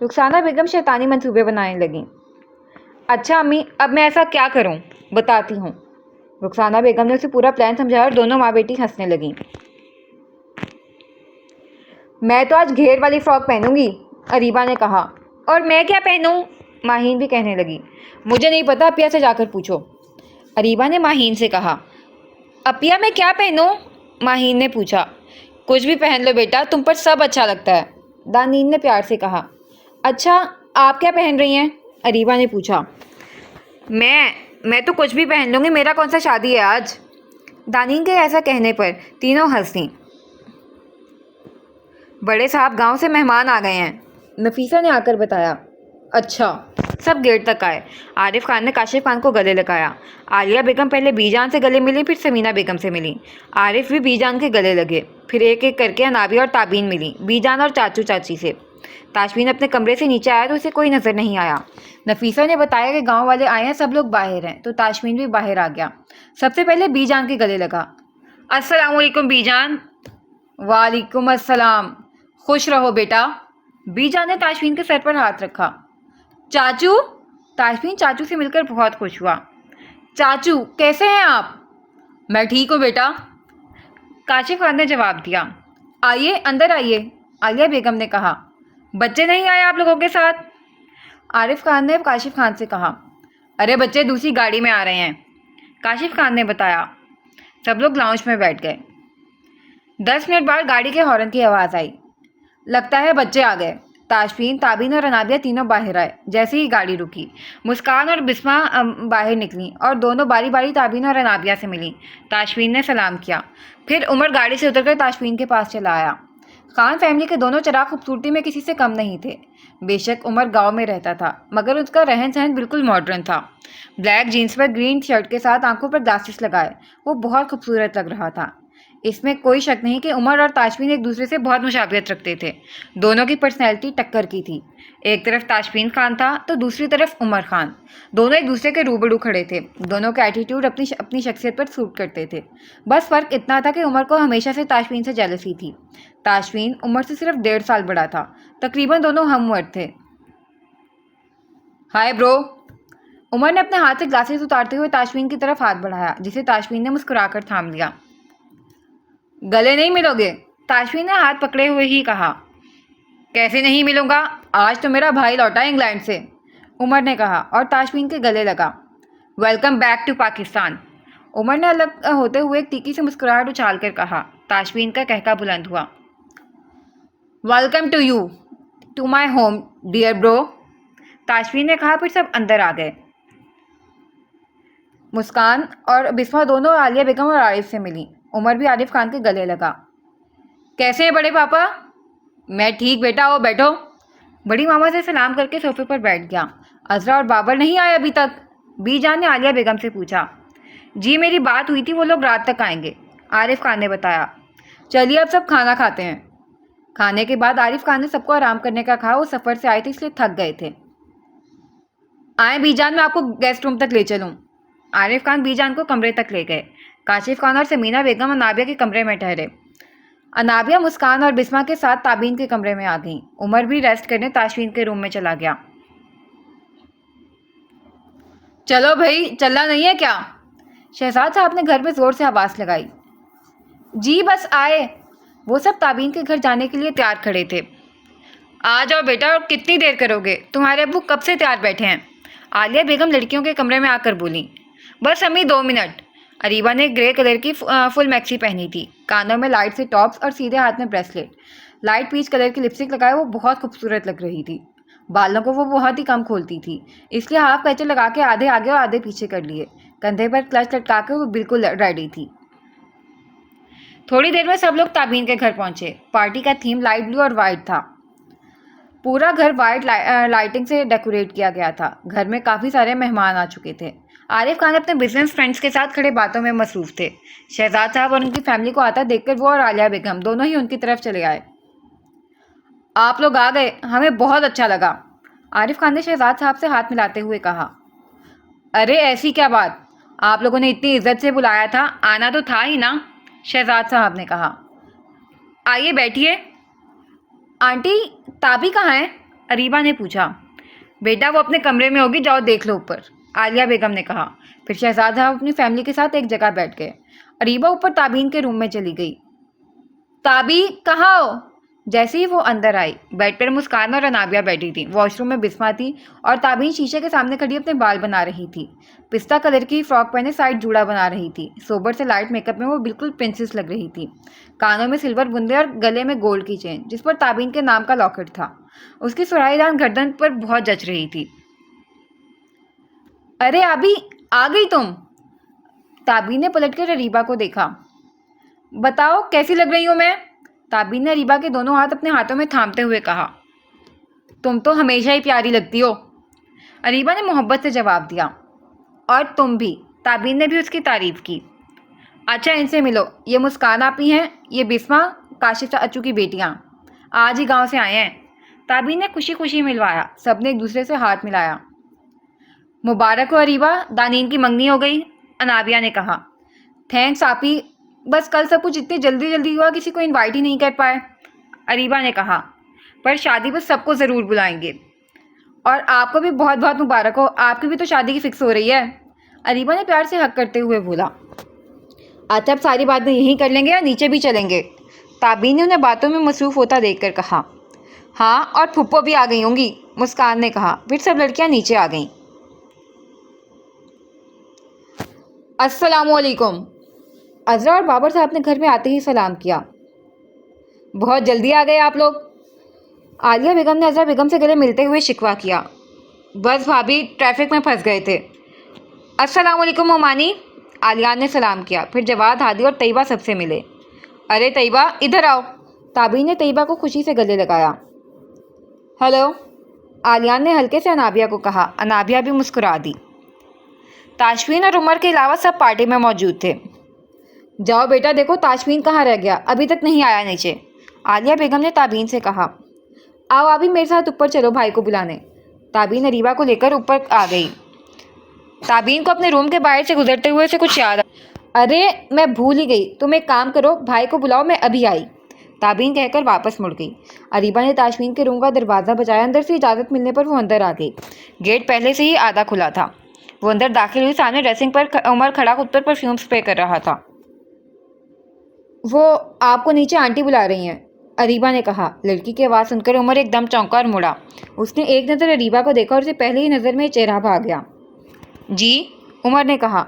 रुखसाना बेगम शैतानी मंसूबे बनाने लगी। अच्छा अम्मी, अब मैं ऐसा क्या करूं, बताती हूँ। रुखसाना बेगम ने उसे पूरा प्लान समझाया और दोनों माँ बेटी हंसने लगीं। मैं तो आज घेर वाली फ्रॉक पहनूंगी, अरीबा ने कहा। और मैं क्या पहनूं, माहीन भी कहने लगी। मुझे नहीं पता, अपिया से जाकर पूछो। अरीबा ने माहीन से कहा। अपिया मैं क्या पहनूं? माहीन ने पूछा। कुछ भी पहन लो बेटा, तुम पर सब अच्छा लगता है, दानीन ने प्यार से कहा। अच्छा, आप क्या पहन रही हैं? अरीबा ने पूछा। मैं तो कुछ भी पहन लूँगी, मेरा कौन सा शादी है आज? दानीन के ऐसा कहने पर तीनों हंस दीं। बड़े साहब गांव से मेहमान आ गए हैं, नफीसा ने आकर बताया। अच्छा। सब गेट तक आए। आरिफ खान ने काशिफ खान को गले लगाया। आलिया बेगम पहले बीजान से गले मिली, फिर समीना बेगम से मिली। आरिफ भी बीजान के गले लगे। फिर एक एक करके अनाबिया और ताबीन मिली, बीजान और चाचू चाची से। ताशमीन अपने कमरे से नीचे आया तो उसे कोई नज़र नहीं आया। नफीसा ने बताया कि गांव वाले आए हैं, सब लोग बाहर हैं, तो ताशमीन भी बाहर आ गया। सबसे पहले बीजान के गले लगा। अस्सलाम वालेकुम बीजान। वालेकुम अस्सलाम। खुश रहो बेटा। बीजान ने ताशमीन के सर पर हाथ रखा। चाचू। ताशमीन चाचू से मिलकर बहुत खुश हुआ। चाचू कैसे हैं आप? मैं ठीक हूँ बेटा, काशिफ खान ने जवाब दिया। आइए अंदर आइए, आलिया बेगम ने कहा। बच्चे नहीं आए आप लोगों के साथ? आरिफ खान ने काशिफ खान से कहा। अरे बच्चे दूसरी गाड़ी में आ रहे हैं, काशिफ खान ने बताया। सब लोग लाउंज में बैठ गए। 10 मिनट बाद गाड़ी के हॉर्न की आवाज़ आई। लगता है बच्चे आ गए। ताशमीन, ताबीन और अनाबिया तीनों बाहर आए। जैसे ही गाड़ी रुकी, मुस्कान और बिस्मा बाहर निकली और दोनों बारी बारी ताबीन और अनाबिया से मिली। ताशमीन ने सलाम किया। फिर उमर गाड़ी से उतरकर ताशमीन के पास चला आया। खान फैमिली के दोनों चराग खूबसूरती में किसी से कम नहीं थे। बेशक उमर गांव में रहता था, मगर उसका रहन सहन बिल्कुल मॉडर्न था। ब्लैक जीन्स पर ग्रीन शर्ट के साथ आंखों पर ग्लासेस लगाए वो बहुत खूबसूरत लग रहा था। इसमें कोई शक नहीं कि उमर और ताशमीन एक दूसरे से बहुत मुशाबियत रखते थे। दोनों की पर्सनैलिटी टक्कर की थी। एक तरफ ताशमीन खान था तो दूसरी तरफ उमर खान। दोनों एक दूसरे के रूबरू खड़े थे। दोनों के एटीट्यूड अपनी शख्सियत पर सूट करते थे। बस फ़र्क इतना था कि उमर को हमेशा से ताशमीन से जेलसी थी। ताशमीन उमर से सिर्फ 1.5 साल बड़ा था। तकरीबन दोनों हम उम्र थे। Hi bro. उमर ने अपने हाथ से ग्लासेस उतारते हुए ताशमीन की तरफ हाथ बढ़ाया, जिसे ताशमीन ने मुस्कुराकर थाम लिया। गले नहीं मिलोगे? ताशमीन ने हाथ पकड़े हुए ही कहा। कैसे नहीं मिलूंगा, आज तो मेरा भाई लौटा इंग्लैंड से, उमर ने कहा और ताशमीन के गले लगा। Welcome back to Pakistan, Umar ने अलग होते हुए एक तीखी से मुस्कुराहट उछाल कर कहा। ताशमीन का कहका बुलंद हुआ। Welcome to you, to my home dear bro, Tashmeen ने कहा। फिर सब अंदर आ गए। मुस्कान और बिस्मा दोनों आलिया बेगम और आरिफ से मिली। उमर भी आरिफ खान के गले लगा। कैसे हैं बड़े पापा? मैं ठीक बेटा, आओ बैठो। बड़ी मामा से सलाम करके सोफे पर बैठ गया। अजरा और बाबर नहीं आए अभी तक? बीजान ने आलिया बेगम से पूछा। जी मेरी बात हुई थी, वो लोग रात तक आएंगे, आरिफ खान ने बताया। चलिए अब सब खाना खाते हैं। खाने के बाद आरिफ खान ने सबको आराम करने का कहा। वो सफ़र से आए थे इसलिए थक गए थे। आए बीजान, मैं आपको गेस्ट रूम तक ले चलूँ? आरिफ खान बीजान को कमरे तक ले गए। काशिफ खान और समीना बेगम अनाबिया के कमरे में ठहरे। अनाबिया मुस्कान और बिस्मा के साथ ताबीन के कमरे में आ गईं। उमर भी रेस्ट करने ताशमीन के रूम में चला गया। चलो भाई, चलना नहीं है क्या? शहजाद साहब ने घर में ज़ोर से आवाज़ लगाई। जी बस आए। वो सब ताबीन के घर जाने के लिए तैयार खड़े थे। आ जाओ बेटा, और कितनी देर करोगे? तुम्हारे अब्बू कब से तैयार बैठे हैं, आलिया बेगम लड़कियों के कमरे में आकर बोली। बस अम्मी 2 मिनट। अरीबा ने ग्रे कलर की फुल मैक्सी पहनी थी, कानों में लाइट से टॉप्स और सीधे हाथ में ब्रेसलेट। लाइट पीच कलर की लिपस्टिक लगाए वो बहुत खूबसूरत लग रही थी। बालों को वो बहुत ही कम खोलती थी, इसलिए हाफ कैचर लगा के आधे आगे और आधे पीछे कर लिए। कंधे पर क्लच लटका के वो बिल्कुल रेडी थी। थोड़ी देर में सब लोग ताबीन के घर पहुंचे। पार्टी का थीम लाइट ब्लू और वाइट था। पूरा घर वाइट लाइटिंग से डेकोरेट किया गया था। घर में काफ़ी सारे मेहमान आ चुके थे। आरिफ खान अपने बिजनेस फ्रेंड्स के साथ खड़े बातों में मसरूफ थे। शहजाद साहब और उनकी फैमिली को आता देखकर वो और आलिया बेगम दोनों ही उनकी तरफ चले आए। आप लोग आ गए, हमें बहुत अच्छा लगा, आरिफ खान ने शहजाद साहब से हाथ मिलाते हुए कहा। अरे ऐसी क्या बात, आप लोगों ने इतनी इज्जत से बुलाया था, आना तो था ही ना, शहजाद साहब ने कहा। आइए बैठिए। आंटी ताबी कहाँ है? अरीबा ने पूछा। बेटा वो अपने कमरे में होगी, जाओ देख लो ऊपर, आलिया बेगम ने कहा। फिर शहजाद साहब अपनी फैमिली के साथ एक जगह बैठ गए। अरीबा ऊपर ताबीन के रूम में चली गई। ताबी कहाँ हो? जैसे ही वो अंदर आई, बेड पर मुस्कान और अनाबिया बैठी थी। वॉशरूम में बिस्मा थी और ताबीन शीशे के सामने खड़ी अपने बाल बना रही थी। पिस्ता कलर की फ्रॉक पहने साइड जूड़ा बना रही थी। सोबर से लाइट मेकअप में वो बिल्कुल प्रिंसेस लग रही थी। कानों में सिल्वर बूंदे और गले में गोल्ड की चेन, जिस पर ताबीन के नाम का लॉकेट था, उसकी सुराहीदार गर्दन पर बहुत जच रही थी। अरे अभी आ गई तुम? ताबीन ने पलटकर अरीबा को देखा। बताओ कैसी लग रही हूँ मैं? ताबीन ने अरीबा के दोनों हाथ अपने हाथों में थामते हुए कहा। तुम तो हमेशा ही प्यारी लगती हो, अरीबा ने मोहब्बत से जवाब दिया। और तुम भी, ताबीन ने भी उसकी तारीफ की। अच्छा इनसे मिलो, ये मुस्कान आपी हैं, ये बिस्मा काशिफ चाचू की बेटियाँ, आज ही गांव से आए हैं। ताबीन ने खुशी खुशी मिलवाया। सबने एक दूसरे से हाथ मिलाया। मुबारक हो अरीबा, दानीन की मंगनी हो गई, अनाबिया ने कहा। थैंक्स आपी, बस कल सब कुछ इतनी जल्दी जल्दी हुआ, किसी को इनवाइट ही नहीं कर पाए, अरीबा ने कहा। पर शादी पर सबको ज़रूर बुलाएंगे। और आपको भी बहुत बहुत मुबारक हो, आपकी भी तो शादी की फिक्स हो रही है, अरीबा ने प्यार से हक करते हुए बोला। अच्छा अब सारी बातें यहीं कर लेंगे या नीचे भी चलेंगे? ताबीन ने उन्हें बातों में मसरूफ़ होता देखकर कहा। हाँ और फुप्पो भी आ गई होंगी, मुस्कान ने कहा। फिर सब लड़कियां नीचे आ गईं। अस्सलामुअलैकुम, अज़रा और बाबर साहब ने घर में आते ही सलाम किया। बहुत जल्दी आ गए आप लोग, आलिया बेगम ने अज़रा बेगम से गले मिलते हुए शिकवा किया। बस भाभी, ट्रैफिक में फंस गए थे। अस्सलामुअलैकुम मोमानी, आलिया ने सलाम किया। फिर जवाद, हादी और तैयबा सबसे मिले। अरे तैयबा इधर आओ, ताबीन ने तैयबा को खुशी से गले लगाया। हेलो, आलिया ने हल्के से अनाबिया को कहा। अनाबिया भी मुस्कुरा दी। ताशवीन और उमर के अलावा सब पार्टी में मौजूद थे। जाओ बेटा देखो ताशवीन कहाँ रह गया, अभी तक नहीं आया नीचे, आलिया बेगम ने ताबीन से कहा। आओ अभी मेरे साथ ऊपर चलो भाई को बुलाने। ताबीन अरीबा को लेकर ऊपर आ गई। ताबीन को अपने रूम के बाहर से गुजरते हुए से कुछ याद। अरे मैं भूल ही गई, तुम एक काम करो, भाई को बुलाओ, मैं अभी आई, ताबीन कहकर वापस मुड़ गई। अरीबा ने ताशवीन के रूम का दरवाज़ा बजाया। अंदर से इजाज़त मिलने पर वो अंदर आ गई। गेट पहले से ही आधा खुला था। वो अंदर दाखिल हुई। सामने ड्रेसिंग पर उमर खड़ा खुद पर परफ्यूम स्प्रे कर रहा था। वो आपको नीचे आंटी बुला रही हैं, अरीबा ने कहा। लड़की की आवाज़ सुनकर उमर एकदम चौंका और मुड़ा। उसने एक नज़र अरीबा को देखा और उसे पहले ही नज़र में चेहरा भाग गया। जी, उमर ने कहा।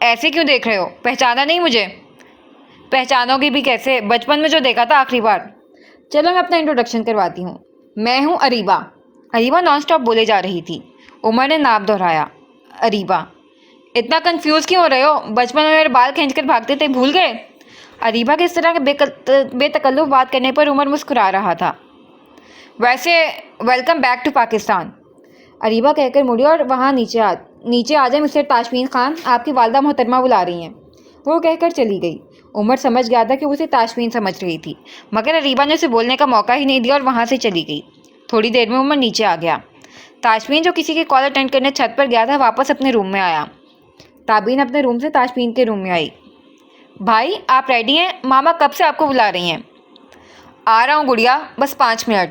ऐसे क्यों देख रहे हो, पहचाना नहीं मुझे? पहचानोगे भी कैसे, बचपन में जो देखा था आखिरी बार। चलो मैं अपना इंट्रोडक्शन करवाती हूँ, मैं हूँ अरीबा। अरीबा नॉन स्टॉप बोले जा रही थी। उमर ने नाम दोहराया। अरीबा, इतना कंफ्यूज क्यों हो रहे हो? बचपन में मेरे बाल खींच कर भागते थे, भूल गए? अरीबा के इस तरह के बेतकल्लुफ़ बात करने पर उमर मुस्कुरा रहा था। वैसे welcome back to Pakistan, Areeba कहकर मुड़ी और वहाँ नीचे आ जाए मिस्टर ताशवीन खान, आपकी वालदा मोहतरमा बुला रही हैं, वो कहकर चली गई। उमर समझ गया था कि उसे ताशवीन समझ रही थी, मगर अरीबा ने उसे बोलने का मौका ही नहीं दिया और वहाँ से चली गई। थोड़ी देर में उमर नीचे आ गया। ताशवीन जो किसी के कॉल अटेंड करने छत पर गया था, वापस अपने रूम में आया। ताबीन अपने रूम से ताशवीन के रूम में आई। भाई आप रेडी हैं? मामा कब से आपको बुला रही हैं। आ रहा हूँ गुड़िया, बस 5 मिनट,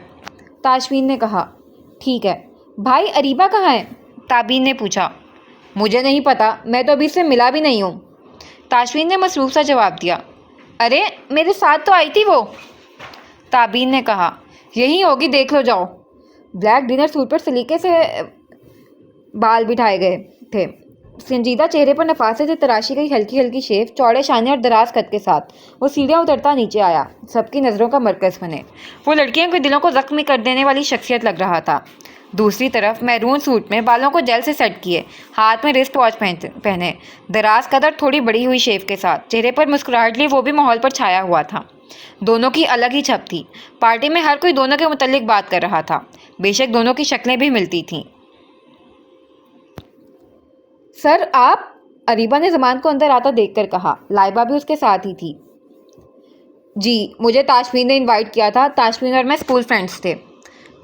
ताशवीन ने कहा। ठीक है। भाई अरीबा कहाँ है? ताबीन ने पूछा। मुझे नहीं पता, मैं तो अभी इससे मिला भी नहीं हूँ, ताशवीन ने मसरूफ़ सा जवाब दिया। अरे मेरे साथ तो आई थी वो, ताबीन ने कहा। यही होगी, देख लो जाओ। ब्लैक डिनर सूट पर सलीके से बाल बिठाए गए थे। संजीदा चेहरे पर नफासे से तराशी गई हल्की हल्की शेव, चौड़े शाने और दराज कद के साथ वो सीढ़ियाँ उतरता नीचे आया। सबकी नज़रों का मरकज़ बने। वो लड़कियों के दिलों को जख्मी कर देने वाली शख्सियत लग रहा था। दूसरी तरफ मैरून सूट में, बालों को जेल से सेट किए, हाथ में रिस्ट वॉच पहने, दराज कदर थोड़ी बड़ी हुई शेव के साथ, चेहरे पर मुस्कुराहट लिए वो भी माहौल पर छाया हुआ था। दोनों की अलग ही छप थी। पार्टी में हर कोई दोनों के मुतल्लिक बात कर रहा था। बेशक दोनों की शक्लें भी मिलती थीं। सर आप, अरीबा ने जमान को अंदर आता देखकर कहा। लाइबा भी उसके साथ ही थी। जी, मुझे ताशवीन ने इनवाइट किया था, ताशवीन और मैं स्कूल फ्रेंड्स थे,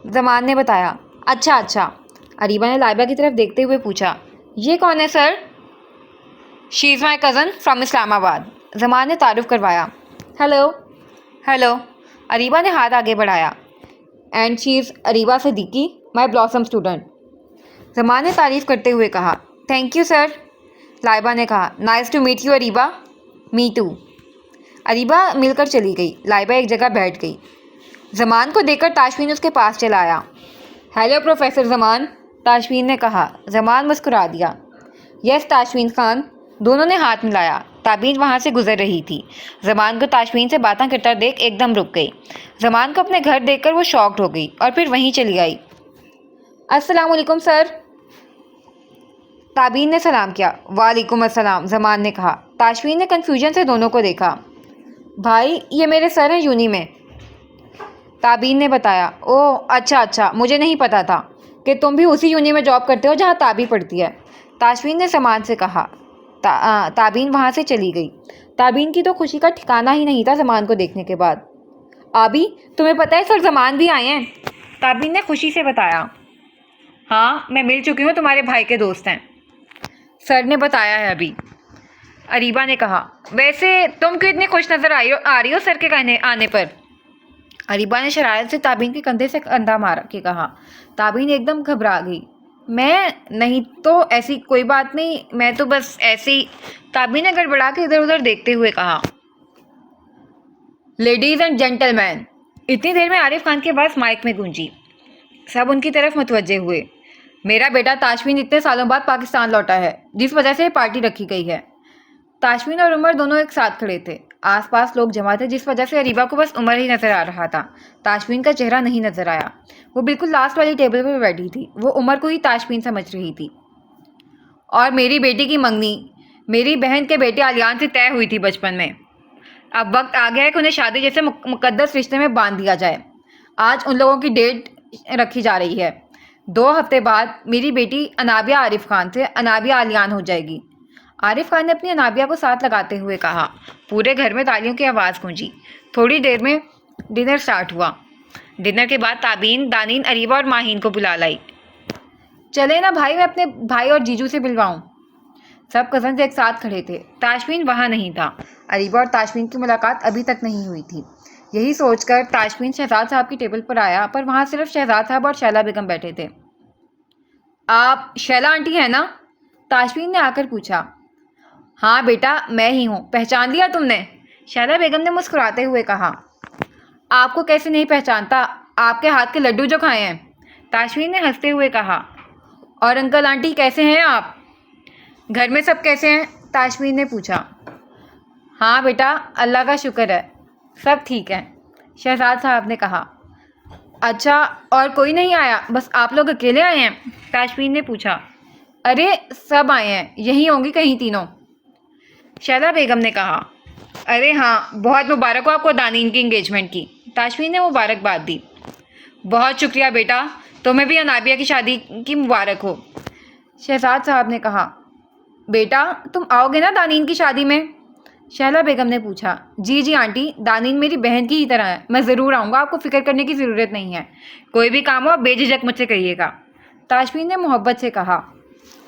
जमान ने बताया। अच्छा अच्छा, अरीबा ने लाइबा की तरफ देखते हुए पूछा। ये कौन है sir? She is my cousin from Islamabad, Zaman ने तारुफ करवाया। हेलो हेलो, अरीबा ने हाथ आगे बढ़ाया। And she is Areeba Siddiqui, my blossom student, Zaman ने तारीफ़ करते हुए कहा। थैंक यू सर, लाइबा ने कहा। Nice to meet you Areeba. Me too, Areeba मिलकर चली गई। लाइबा एक जगह बैठ गई। जमान को देखकर ताशफीन उसके पास चला आया। हेलो प्रोफेसर जमान, ताशफीन ने कहा। जमान मुस्कुरा दिया। यस ताशफीन खान। दोनों ने हाथ मिलाया। ताबीन वहाँ से गुजर रही थी। जमान को ताशफीन से बातें करता देख एकदम रुक गई। जमान को अपने घर देखकर वो शॉक्ड हो गई और फिर वहीं चली आई। अस्सलाम वालेकुम सर, ताबीन ने सलाम किया। वालेकुम अस्सलाम, जमान ने कहा। ताशफीन ने कन्फ्यूजन से दोनों को देखा। भाई ये मेरे सर हैं यूनी में, ताबीन ने बताया। ओह अच्छा अच्छा, मुझे नहीं पता था कि तुम भी उसी यूनी में जॉब करते हो जहाँ ताबी पढ़ती है, ताशफीन ने जमान से कहा। ताबीन वहाँ से चली गई। ताबीन की तो खुशी का ठिकाना ही नहीं था जमान को देखने के बाद। आबी तुम्हें पता है सर जमान भी आए हैं, ताबीन ने खुशी से बताया। हाँ मैं मिल चुकी हूँ, तुम्हारे भाई के दोस्त हैं, सर ने बताया है अभी, अरीबा ने कहा। वैसे तुम क्यों इतनी खुश नज़र आ रही हो सर के आने पर, अरीबा ने शरारत से ताबीन के कंधे से कंधा मार के कहा। ताबीन एकदम घबरा गई। मैं नहीं तो ऐसी कोई बात नहीं, मैं तो बस ऐसे ही, ताबीन ने गड़बड़ा के इधर उधर देखते हुए कहा। लेडीज एंड जेंटलमैन, इतनी देर में आरिफ खान की आवाज़ माइक में गूंजी। सब उनकी तरफ मुतवज्जे हुए। मेरा बेटा ताशफीन इतने सालों बाद पाकिस्तान लौटा है, जिस वजह से पार्टी रखी गई है। ताशफीन और उमर दोनों एक साथ खड़े थे। आसपास लोग जमा थे, जिस वजह से अरीबा को बस उमर ही नजर आ रहा था। ताशफीन का चेहरा नहीं नजर आया। वो बिल्कुल लास्ट वाली टेबल पर बैठी थी। वो उमर को ही ताशफीन समझ रही थी। और मेरी बेटी की मंगनी मेरी बहन के बेटे आलियान से तय हुई थी बचपन में। अब वक्त आ गया है कि उन्हें शादी जैसे मुकद्दस रिश्ते में बांध दिया जाए। आज उन लोगों की डेट रखी जा रही है। 2 हफ्ते बाद मेरी बेटी अनाबिया आरिफ खान से अनाबिया आलियान हो जाएगी। आरिफ खान ने अपनी अनाबिया को साथ लगाते हुए कहा। पूरे घर में तालियों की आवाज़ गूंजी। थोड़ी देर में डिनर स्टार्ट हुआ। डिनर के बाद ताबीन, दानीन, अरीबा और माहीन को बुला लाई। चले ना भाई, मैं अपने भाई और जीजू से मिलवाऊं। सब कज़न्स एक साथ खड़े थे। ताशफीन वहाँ नहीं था। अरीबा और ताशफीन की मुलाकात अभी तक नहीं हुई थी। यही सोचकर ताशफीन शहजाद साहब की टेबल पर आया, पर वहाँ सिर्फ शहजाद साहब और शैला बेगम बैठे थे। आप शैला आंटी हैं ना, ताशफीन ने आकर पूछा। हाँ बेटा मैं ही हूँ, पहचान लिया तुमने, शैला बेगम ने मुस्कुराते हुए कहा। आपको कैसे नहीं पहचानता, आपके हाथ के लड्डू जो खाए हैं, ताशफीन ने हंसते हुए कहा। और अंकल आंटी कैसे हैं आप, घर में सब कैसे हैं, ताशफीन ने पूछा। हाँ बेटा अल्लाह का शुक्र है, सब ठीक है, शहजाद साहब ने कहा। अच्छा और कोई नहीं आया, बस आप लोग अकेले आए हैं, ताशफीन ने पूछा। अरे सब आए हैं, यहीं होंगी कहीं तीनों, शैला बेगम ने कहा। अरे हाँ बहुत मुबारक हो आपको दानीन की इंगेजमेंट की, ताशफीन ने मुबारकबाद दी। बहुत शुक्रिया बेटा, तुम्हें भी अनाबिया की शादी की मुबारक हो, शहजाद साहब ने कहा। बेटा तुम आओगे ना दानीन की शादी में, शैला बेगम ने पूछा। जी जी आंटी, दानीन मेरी बहन की ही तरह है, मैं ज़रूर आऊँगा, आपको फ़िक्र करने की ज़रूरत नहीं है, कोई भी काम हो आप बेझिझक मुझसे कहिएगा, ताशफीन ने मोहब्बत से कहा।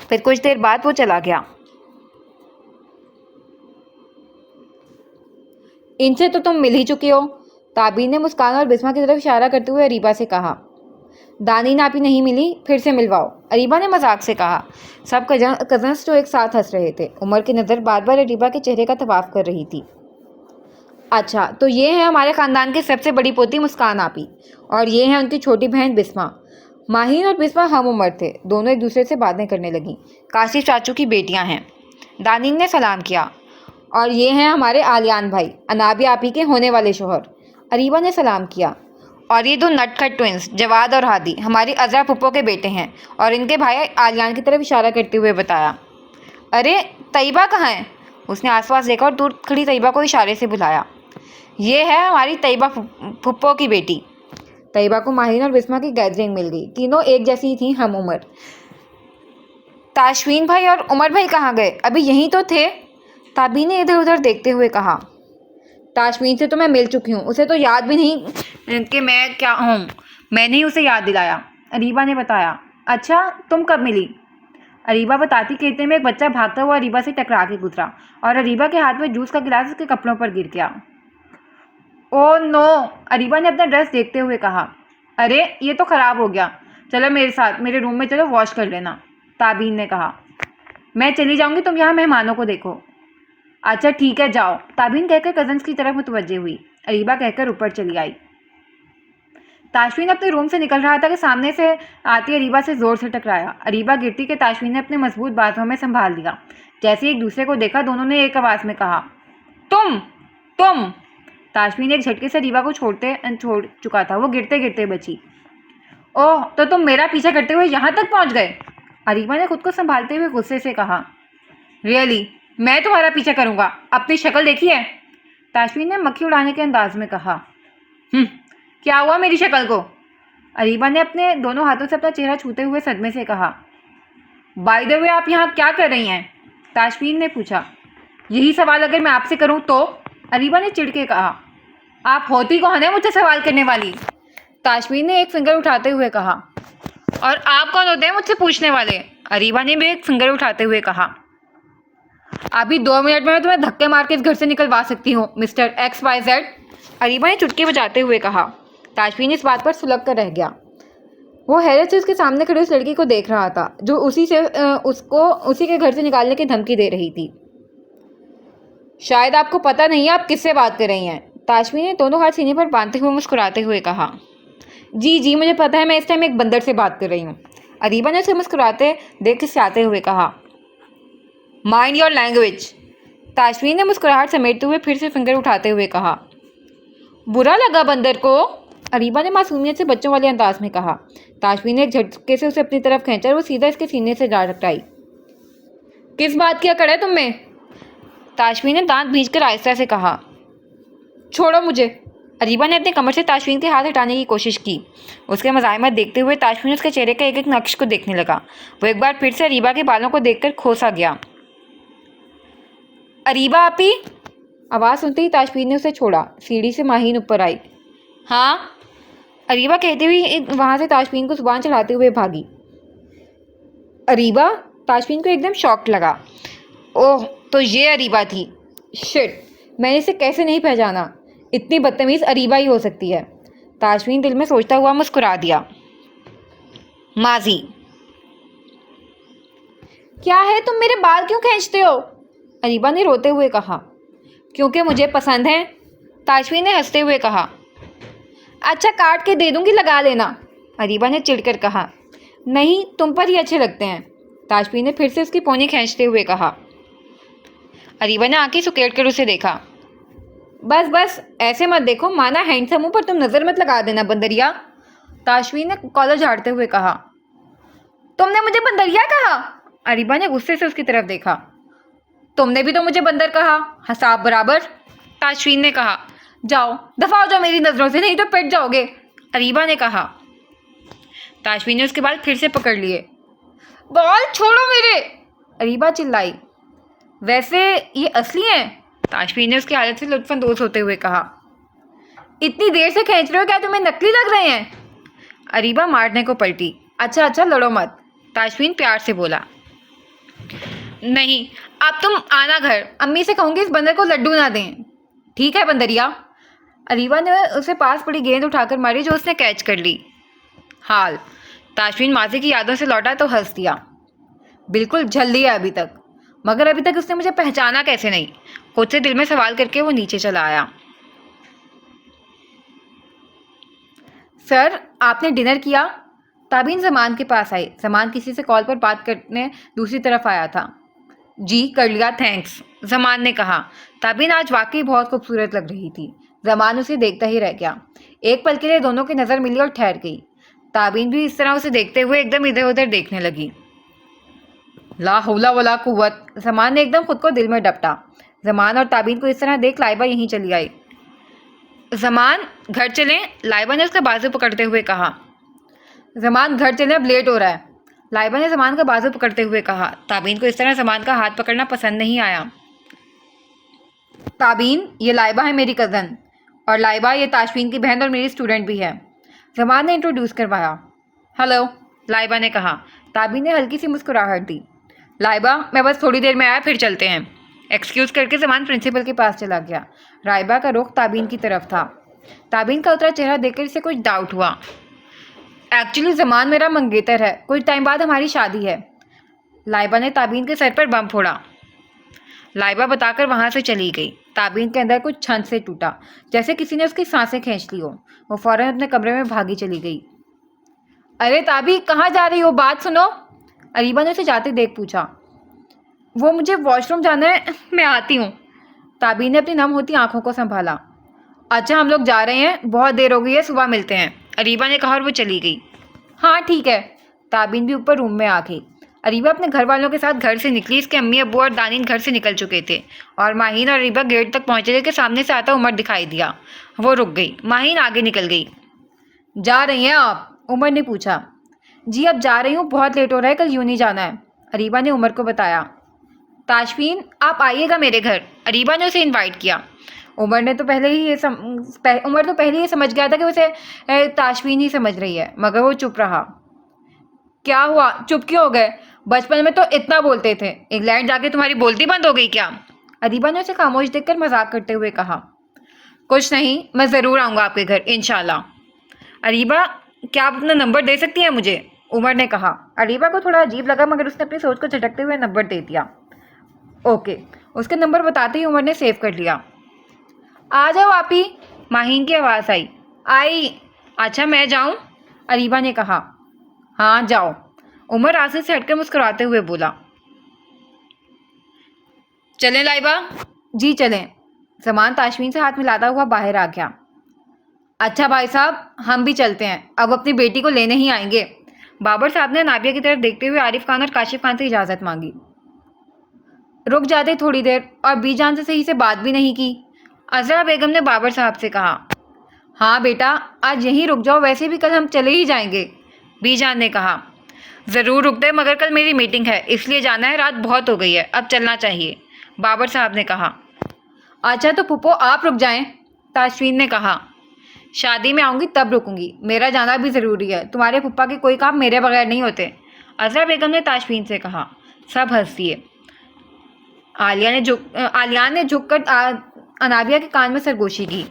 फिर कुछ देर बाद वो चला गया। इनसे तो तुम मिल ही चुके हो, ताबीन ने मुस्कान और बिस्मा की तरफ इशारा करते हुए अरीबा से कहा। दानीन आप ही नहीं मिली, फिर से मिलवाओ, अरीबा ने मजाक से कहा। सब कजन्स जो एक साथ हंस रहे थे। उमर की नज़र बार बार अरीबा के चेहरे का तवाफ कर रही थी। अच्छा तो ये है हमारे ख़ानदान की सबसे बड़ी पोती मुस्कान आपी, और ये है उनकी छोटी बहन बिस्मा। माहीन और बिस्मा हम उम्र थे, दोनों एक दूसरे से बातें करने लगीं। काशिफ चाचू की बेटियां हैं, दानीन ने सलाम किया। और ये हैं हमारे आलियान भाई, अनाबिया आपी के होने वाले शोहर, अरीबा ने सलाम किया। और ये 2 नटखट ट्विंस जवाद और हादी हमारी अजरा पुप्पो के बेटे हैं, और इनके भाई आलियान की तरफ इशारा करते हुए बताया। अरे तैयबा कहाँ है, उसने आसपास देखा और दूर खड़ी तैयबा को इशारे से बुलाया। ये है हमारी तैयबा पुप्पो की बेटी। तैयबा को माहीन और बिस्मा की गैदरिंग मिल गई। तीनों एक जैसी थी, हम उम्र। ताशफीन भाई और उमर भाई कहाँ गए, अभी यहीं तो थे, ताबीन ने इधर उधर देखते हुए कहा। ताशफीन से तो मैं मिल चुकी हूँ, उसे तो याद भी नहीं कि मैं क्या हूँ, मैंने ही उसे याद दिलाया, अरीबा ने बताया। अच्छा तुम कब मिली, अरीबा बताती कहते में एक बच्चा भागता हुआ अरीबा से टकरा के गुजरा और अरीबा के हाथ में जूस का गिलास उसके कपड़ों पर गिर गया। ओह नो, अरीबा ने अपना ड्रेस देखते हुए कहा। अरे ये तो ख़राब हो गया, चलो मेरे साथ मेरे रूम में चलो, वॉश कर लेना, ताबीन ने कहा। मैं चली जाऊँगी, तुम यहाँ मेहमानों को देखो। अच्छा ठीक है जाओ, ताबीन कहकर कज़न्स की तरफ मुतवज्जे हुई। अरीबा कहकर ऊपर चली आई। ताशवीन अपने रूम से निकल रहा था कि सामने से आती अरीबा से ज़ोर से टकराया। अरीबा गिरती कि ताशवीन ने अपने मजबूत बाजुओं में संभाल लिया। जैसे एक दूसरे को देखा, दोनों ने एक आवाज़ में कहा, तुम। ताशवीन एक झटके से अरीबा को छोड़ चुका था। वो गिरते गिरते बची। ओह, तो तुम मेरा पीछा करते हुए यहाँ तक पहुँच गए? अरीबा ने खुद को संभालते हुए गुस्से से कहा। रियली, मैं तुम्हारा पीछा करूँगा? अपनी शक्ल देखी है? ताशवीन ने मक्खी उड़ाने के अंदाज में कहा। क्या हुआ मेरी शक्ल को? अरीबा ने अपने दोनों हाथों से अपना चेहरा छूते हुए सदमे से कहा। बाय द वे, आप यहाँ क्या कर रही हैं? ताशवीन ने पूछा। यही सवाल अगर मैं आपसे करूँ तो? अरीबा ने चिढ़ के कहा। आप होती कौन है मुझसे सवाल करने वाली? ताशवीन ने एक फिंगर उठाते हुए कहा। और आप कौन होते हैं मुझसे पूछने वाले? अरीबा ने भी एक फिंगर उठाते हुए कहा। अभी 2 मिनट में मैं तुम्हें धक्के मार के इस घर से निकलवा सकती हूँ, मिस्टर XYZ। अरीबा ने चुटकी बजाते हुए कहा। ताशवीन इस बात पर सुलग कर रह गया। वो हैरत से उसके सामने खड़ी उस लड़की को देख रहा था जो उसी के घर से निकालने की धमकी दे रही थी। शायद आपको पता नहीं है आप किससे बात कर रही हैं, ताशवीन ने दोनों हाथ सीने पर बांधते हुए मुस्कुराते हुए कहा। जी मुझे पता है, मैं इस टाइम एक बंदर से बात कर रही हूँ। अरीबा ने उसे मुस्कुराते देख खिसियाते हुए कहा। Mind your language. ताशवीन ने मुस्कुराहट समेटते हुए फिर से फिंगर उठाते हुए कहा। बुरा लगा बंदर को? अरीबा ने मासूमियत से बच्चों वाले अंदाज में कहा। ताशवीन ने एक झटके से उसे अपनी तरफ खींचा और वो सीधा इसके सीने से जा टकराई। किस बात की अकड़ है तुम में? ताशवीन ने दांत भींचकर आहिस्ता से कहा। छोड़ो मुझे। अरीबा ने अपनी कमर से ताशवीन के हाथ हटाने की कोशिश की। उसके मज़ाहमत देखते हुए ताशवीन उसके चेहरे का एक एक नक्श को देखने लगा। वो एक बार फिर से अरीबा के बालों को देखकर खोसा गया। अरीबा आपी? आवाज़ सुनते ही ताशवीन ने उसे छोड़ा। सीढ़ी से माहीन ऊपर आई। हाँ, अरीबा कहते हुए वहाँ से ताशवीन को जुबान चढ़ाते हुए भागी। अरीबा? ताशवीन को एकदम शॉक लगा। ओह, तो ये अरीबा थी। शिट, मैंने इसे कैसे नहीं पहचाना? इतनी बदतमीज़ अरीबा ही हो सकती है। ताशवीन दिल में सोचता हुआ मुस्कुरा दिया। माजी। क्या है, तुम मेरे बाल क्यों खींचते हो? अरीबा ने रोते हुए कहा। क्योंकि मुझे पसंद है, ताशवीन ने हंसते हुए कहा। अच्छा, काट के दे दूंगी, लगा लेना, अरीबा ने चिढ़कर कहा। नहीं, तुम पर ही अच्छे लगते हैं, ताशवीन ने फिर से उसकी पोनी खींचते हुए कहा। अरीबा ने आंखें सुकेट कर उसे देखा। बस ऐसे मत देखो, माना हैंडसम हूँ पर तुम नज़र मत लगा देना बंदरिया, ताशवीन ने कॉलर झाड़ते हुए कहा। तुमने मुझे बंदरिया कहा? अरीबा ने गुस्से से उसकी तरफ देखा। तुमने भी तो मुझे बंदर कहा, हिसाब बराबर, ताशवीन ने कहा। जाओ, दफा हो जाओ मेरी नज़रों से, नहीं तो पिट जाओगे, अरीबा ने कहा। ताशवीन ने उसके बाल फिर से पकड़ लिए। बाल छोड़ो मेरे, अरीबा चिल्लाई। वैसे ये असली हैं, ताशवीन ने उसकी हालत से लुत्फानंदोज होते हुए कहा। इतनी देर से खींच रहे हो, क्या तुम्हें नकली लग रहे हैं? अरीबा मारने को पलटी। अच्छा लड़ो मत, ताशवीन प्यार से बोला। नहीं, अब तुम आना घर, अम्मी से कहूँगी इस बंदर को लड्डू ना दें। ठीक है बंदरिया। अरीबा ने उसे पास पड़ी गेंद उठाकर मारी जो उसने कैच कर ली। हाल, ताशवीन माजी की यादों से लौटा तो हंस दिया। बिल्कुल झल लिया अभी तक, मगर अभी तक उसने मुझे पहचाना कैसे नहीं? खुद से दिल में सवाल करके वो नीचे चला आया। सर, आपने डिनर किया? ताबीन जमान के पास आई। जमान किसी से कॉल पर बात करने दूसरी तरफ आया था। जी कर लिया, थैंक्स, जमान ने कहा। ताबीन आज वाकई बहुत खूबसूरत लग रही थी। जमान उसे देखता ही रह गया। एक पल के लिए दोनों की नज़र मिली और ठहर गई। ताबीन भी इस तरह उसे देखते हुए एकदम इधर उधर देखने लगी। ला हौला वला कुव्वत, जमान ने एकदम खुद को दिल में डपटा। जमान और ताबीन को इस तरह देख लाइबा यहीं चली आई। जमान, घर चलें, लाइबा ने उसका बाजू पकड़ते हुए कहा। जमान, घर चलें, अब लेट हो रहा है, लाइबा ने जमान का बाजू पकड़ते हुए कहा। ताबीन को इस तरह जमान का हाथ पकड़ना पसंद नहीं आया। ताबीन, ये लाइबा है मेरी कज़न, और लाइबा ये ताशवीन की बहन और मेरी स्टूडेंट भी है, जमान ने इंट्रोड्यूस करवाया। हेलो, लाइबा ने कहा। ताबीन ने हल्की सी मुस्कुराहट दी। लाइबा, मैं बस थोड़ी देर में आया, फिर चलते हैं। एक्सक्यूज़ करके जमान प्रिंसिपल के पास चला गया। लाइबा का रुख ताबीन की तरफ था। ताबीन का उतरा चेहरा देखकर इसे कुछ डाउट हुआ। एक्चुअली जमान मेरा मंगेतर है, कुछ टाइम बाद हमारी शादी है, लाइबा ने ताबीन के सर पर बम फोड़ा। लाइबा बताकर वहाँ से चली गई। ताबीन के अंदर कुछ छन से टूटा, जैसे किसी ने उसकी सांसें खींच ली हो। वो फौरन अपने कमरे में भागी चली गई। अरे ताबी, कहाँ जा रही हो? बात सुनो। अरीबा ने उसे जाते देख पूछा। वो मुझे वॉशरूम जाना है, मैं आती हूँ। ताबी ने अपनी नम होती आंखों को संभाला। अच्छा, हम लोग जा रहे हैं, बहुत देर हो गई है, सुबह मिलते हैं, अरीबा ने कहा और वो चली गई। हाँ ठीक है। ताबीन भी ऊपर रूम में आ गई। अरीबा अपने घर वालों के साथ घर से निकली। इसके अम्मी अब्बू और दानीन घर से निकल चुके थे और माहीन और अरीबा गेट तक पहुंचे थे कि सामने से आता उमर दिखाई दिया। वो रुक गई। माहीन आगे निकल गई। जा रही हैं आप? उमर ने पूछा। जी अब जा रही हूँ, बहुत लेट हो रहा है, कल यूं नहीं जाना है, अरीबा ने उमर को बताया। ताशफीन, आप आइएगा मेरे घर, अरीबा ने उसे इनवाइट किया। उमर तो पहले ही समझ गया था कि उसे ताशफीन ही समझ रही है, मगर वो चुप रहा। क्या हुआ, चुप क्यों हो गए? बचपन में तो इतना बोलते थे, इंग्लैंड जाके तुम्हारी बोलती बंद हो गई क्या? अरीबा ने उसे खामोश देखकर मजाक करते हुए कहा। कुछ नहीं, मैं ज़रूर आऊँगा आपके घर इंशाल्लाह। अरीबा, क्या आप अपना नंबर दे सकती हैं मुझे? उमर ने कहा। अरीबा को थोड़ा अजीब लगा, मगर उसने अपनी सोच को झटकते हुए नंबर दे दिया। ओके। उसके नंबर बताते ही उमर ने सेव कर लिया। आ जाओ आप ही, माहीन की आवाज़ आई। आई। अच्छा मैं जाऊं? अरीबा ने कहा। हाँ जाओ। उमर आसिफ से हटकर मुस्कुराते हुए बोला। चलें लाइबा? जी चलें। जमान ताशमीन से हाथ मिलाता हुआ बाहर आ गया। अच्छा भाई साहब, हम भी चलते हैं, अब अपनी बेटी को लेने ही आएंगे। बाबर साहब ने नाबिया की तरफ देखते हुए आरिफ खान और काशिफ खान से इजाज़त मांगी। रुक जाते थोड़ी देर, और बीजान से सही से बात भी नहीं की। अजरा बेगम ने बाबर साहब से कहा। हाँ बेटा, आज यहीं रुक जाओ, वैसे भी कल हम चले ही जाएंगे, बीजान ने कहा। ज़रूर रुकते, मगर कल मेरी मीटिंग है, इसलिए जाना है, रात बहुत हो गई है, अब चलना चाहिए, बाबर साहब ने कहा। अच्छा तो पुप्पो आप रुक जाएं, ताशफीन ने कहा। शादी में आऊँगी तब रुकूंगी, मेरा जाना भी ज़रूरी है, तुम्हारे पुप्पा के कोई काम मेरे बगैर नहीं होते, अजरा बेगम ने ताशफीन से कहा। सब हंस दिए। आलिया ने झुककर अनाबिया के कान में सरगोशी की।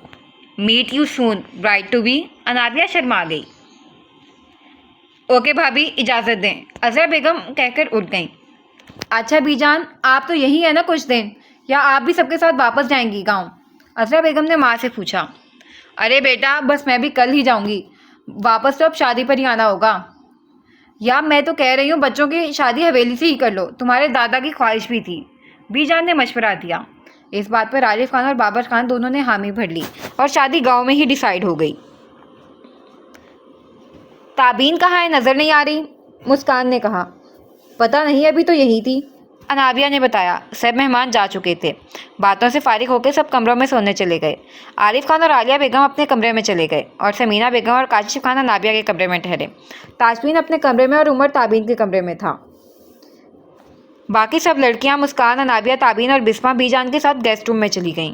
Meet you soon, bride to be, Anabia शर्मा गई। ओके भाभी, इजाज़त दें, अजरा बेगम कहकर उठ गईं। अच्छा बीजान, आप तो यही है ना कुछ दिन, या आप भी सबके साथ वापस जाएंगी गांव? अजरा बेगम ने माँ से पूछा। अरे बेटा, बस मैं भी कल ही जाऊंगी, वापस तो अब शादी पर ही आना होगा। या मैं तो कह रही हूँ बच्चों की शादी हवेली से ही कर लो, तुम्हारे दादा की ख्वाहिश भी थी, बीजान ने मशवरा दिया। इस बात पर आरिफ खान और बाबर खान दोनों ने हामी भर ली और शादी गांव में ही डिसाइड हो गई। ताबीन कहाँ है, नज़र नहीं आ रही, मुस्कान ने कहा। पता नहीं, अभी तो यही थी, अनाबिया ने बताया। सब मेहमान जा चुके थे। बातों से फारिग होकर सब कमरों में सोने चले गए। आरिफ खान और आलिया बेगम अपने कमरे में चले गए और समीना बेगम और काशिफ खान अनाबिया के कमरे में ठहरे। ताशमीन अपने कमरे में और उमर ताबीन के कमरे में था। बाकी सब लड़कियां मुस्कान, अनाबिया, ताबीन और बिस्मा बीजान के साथ गेस्ट रूम में चली गईं।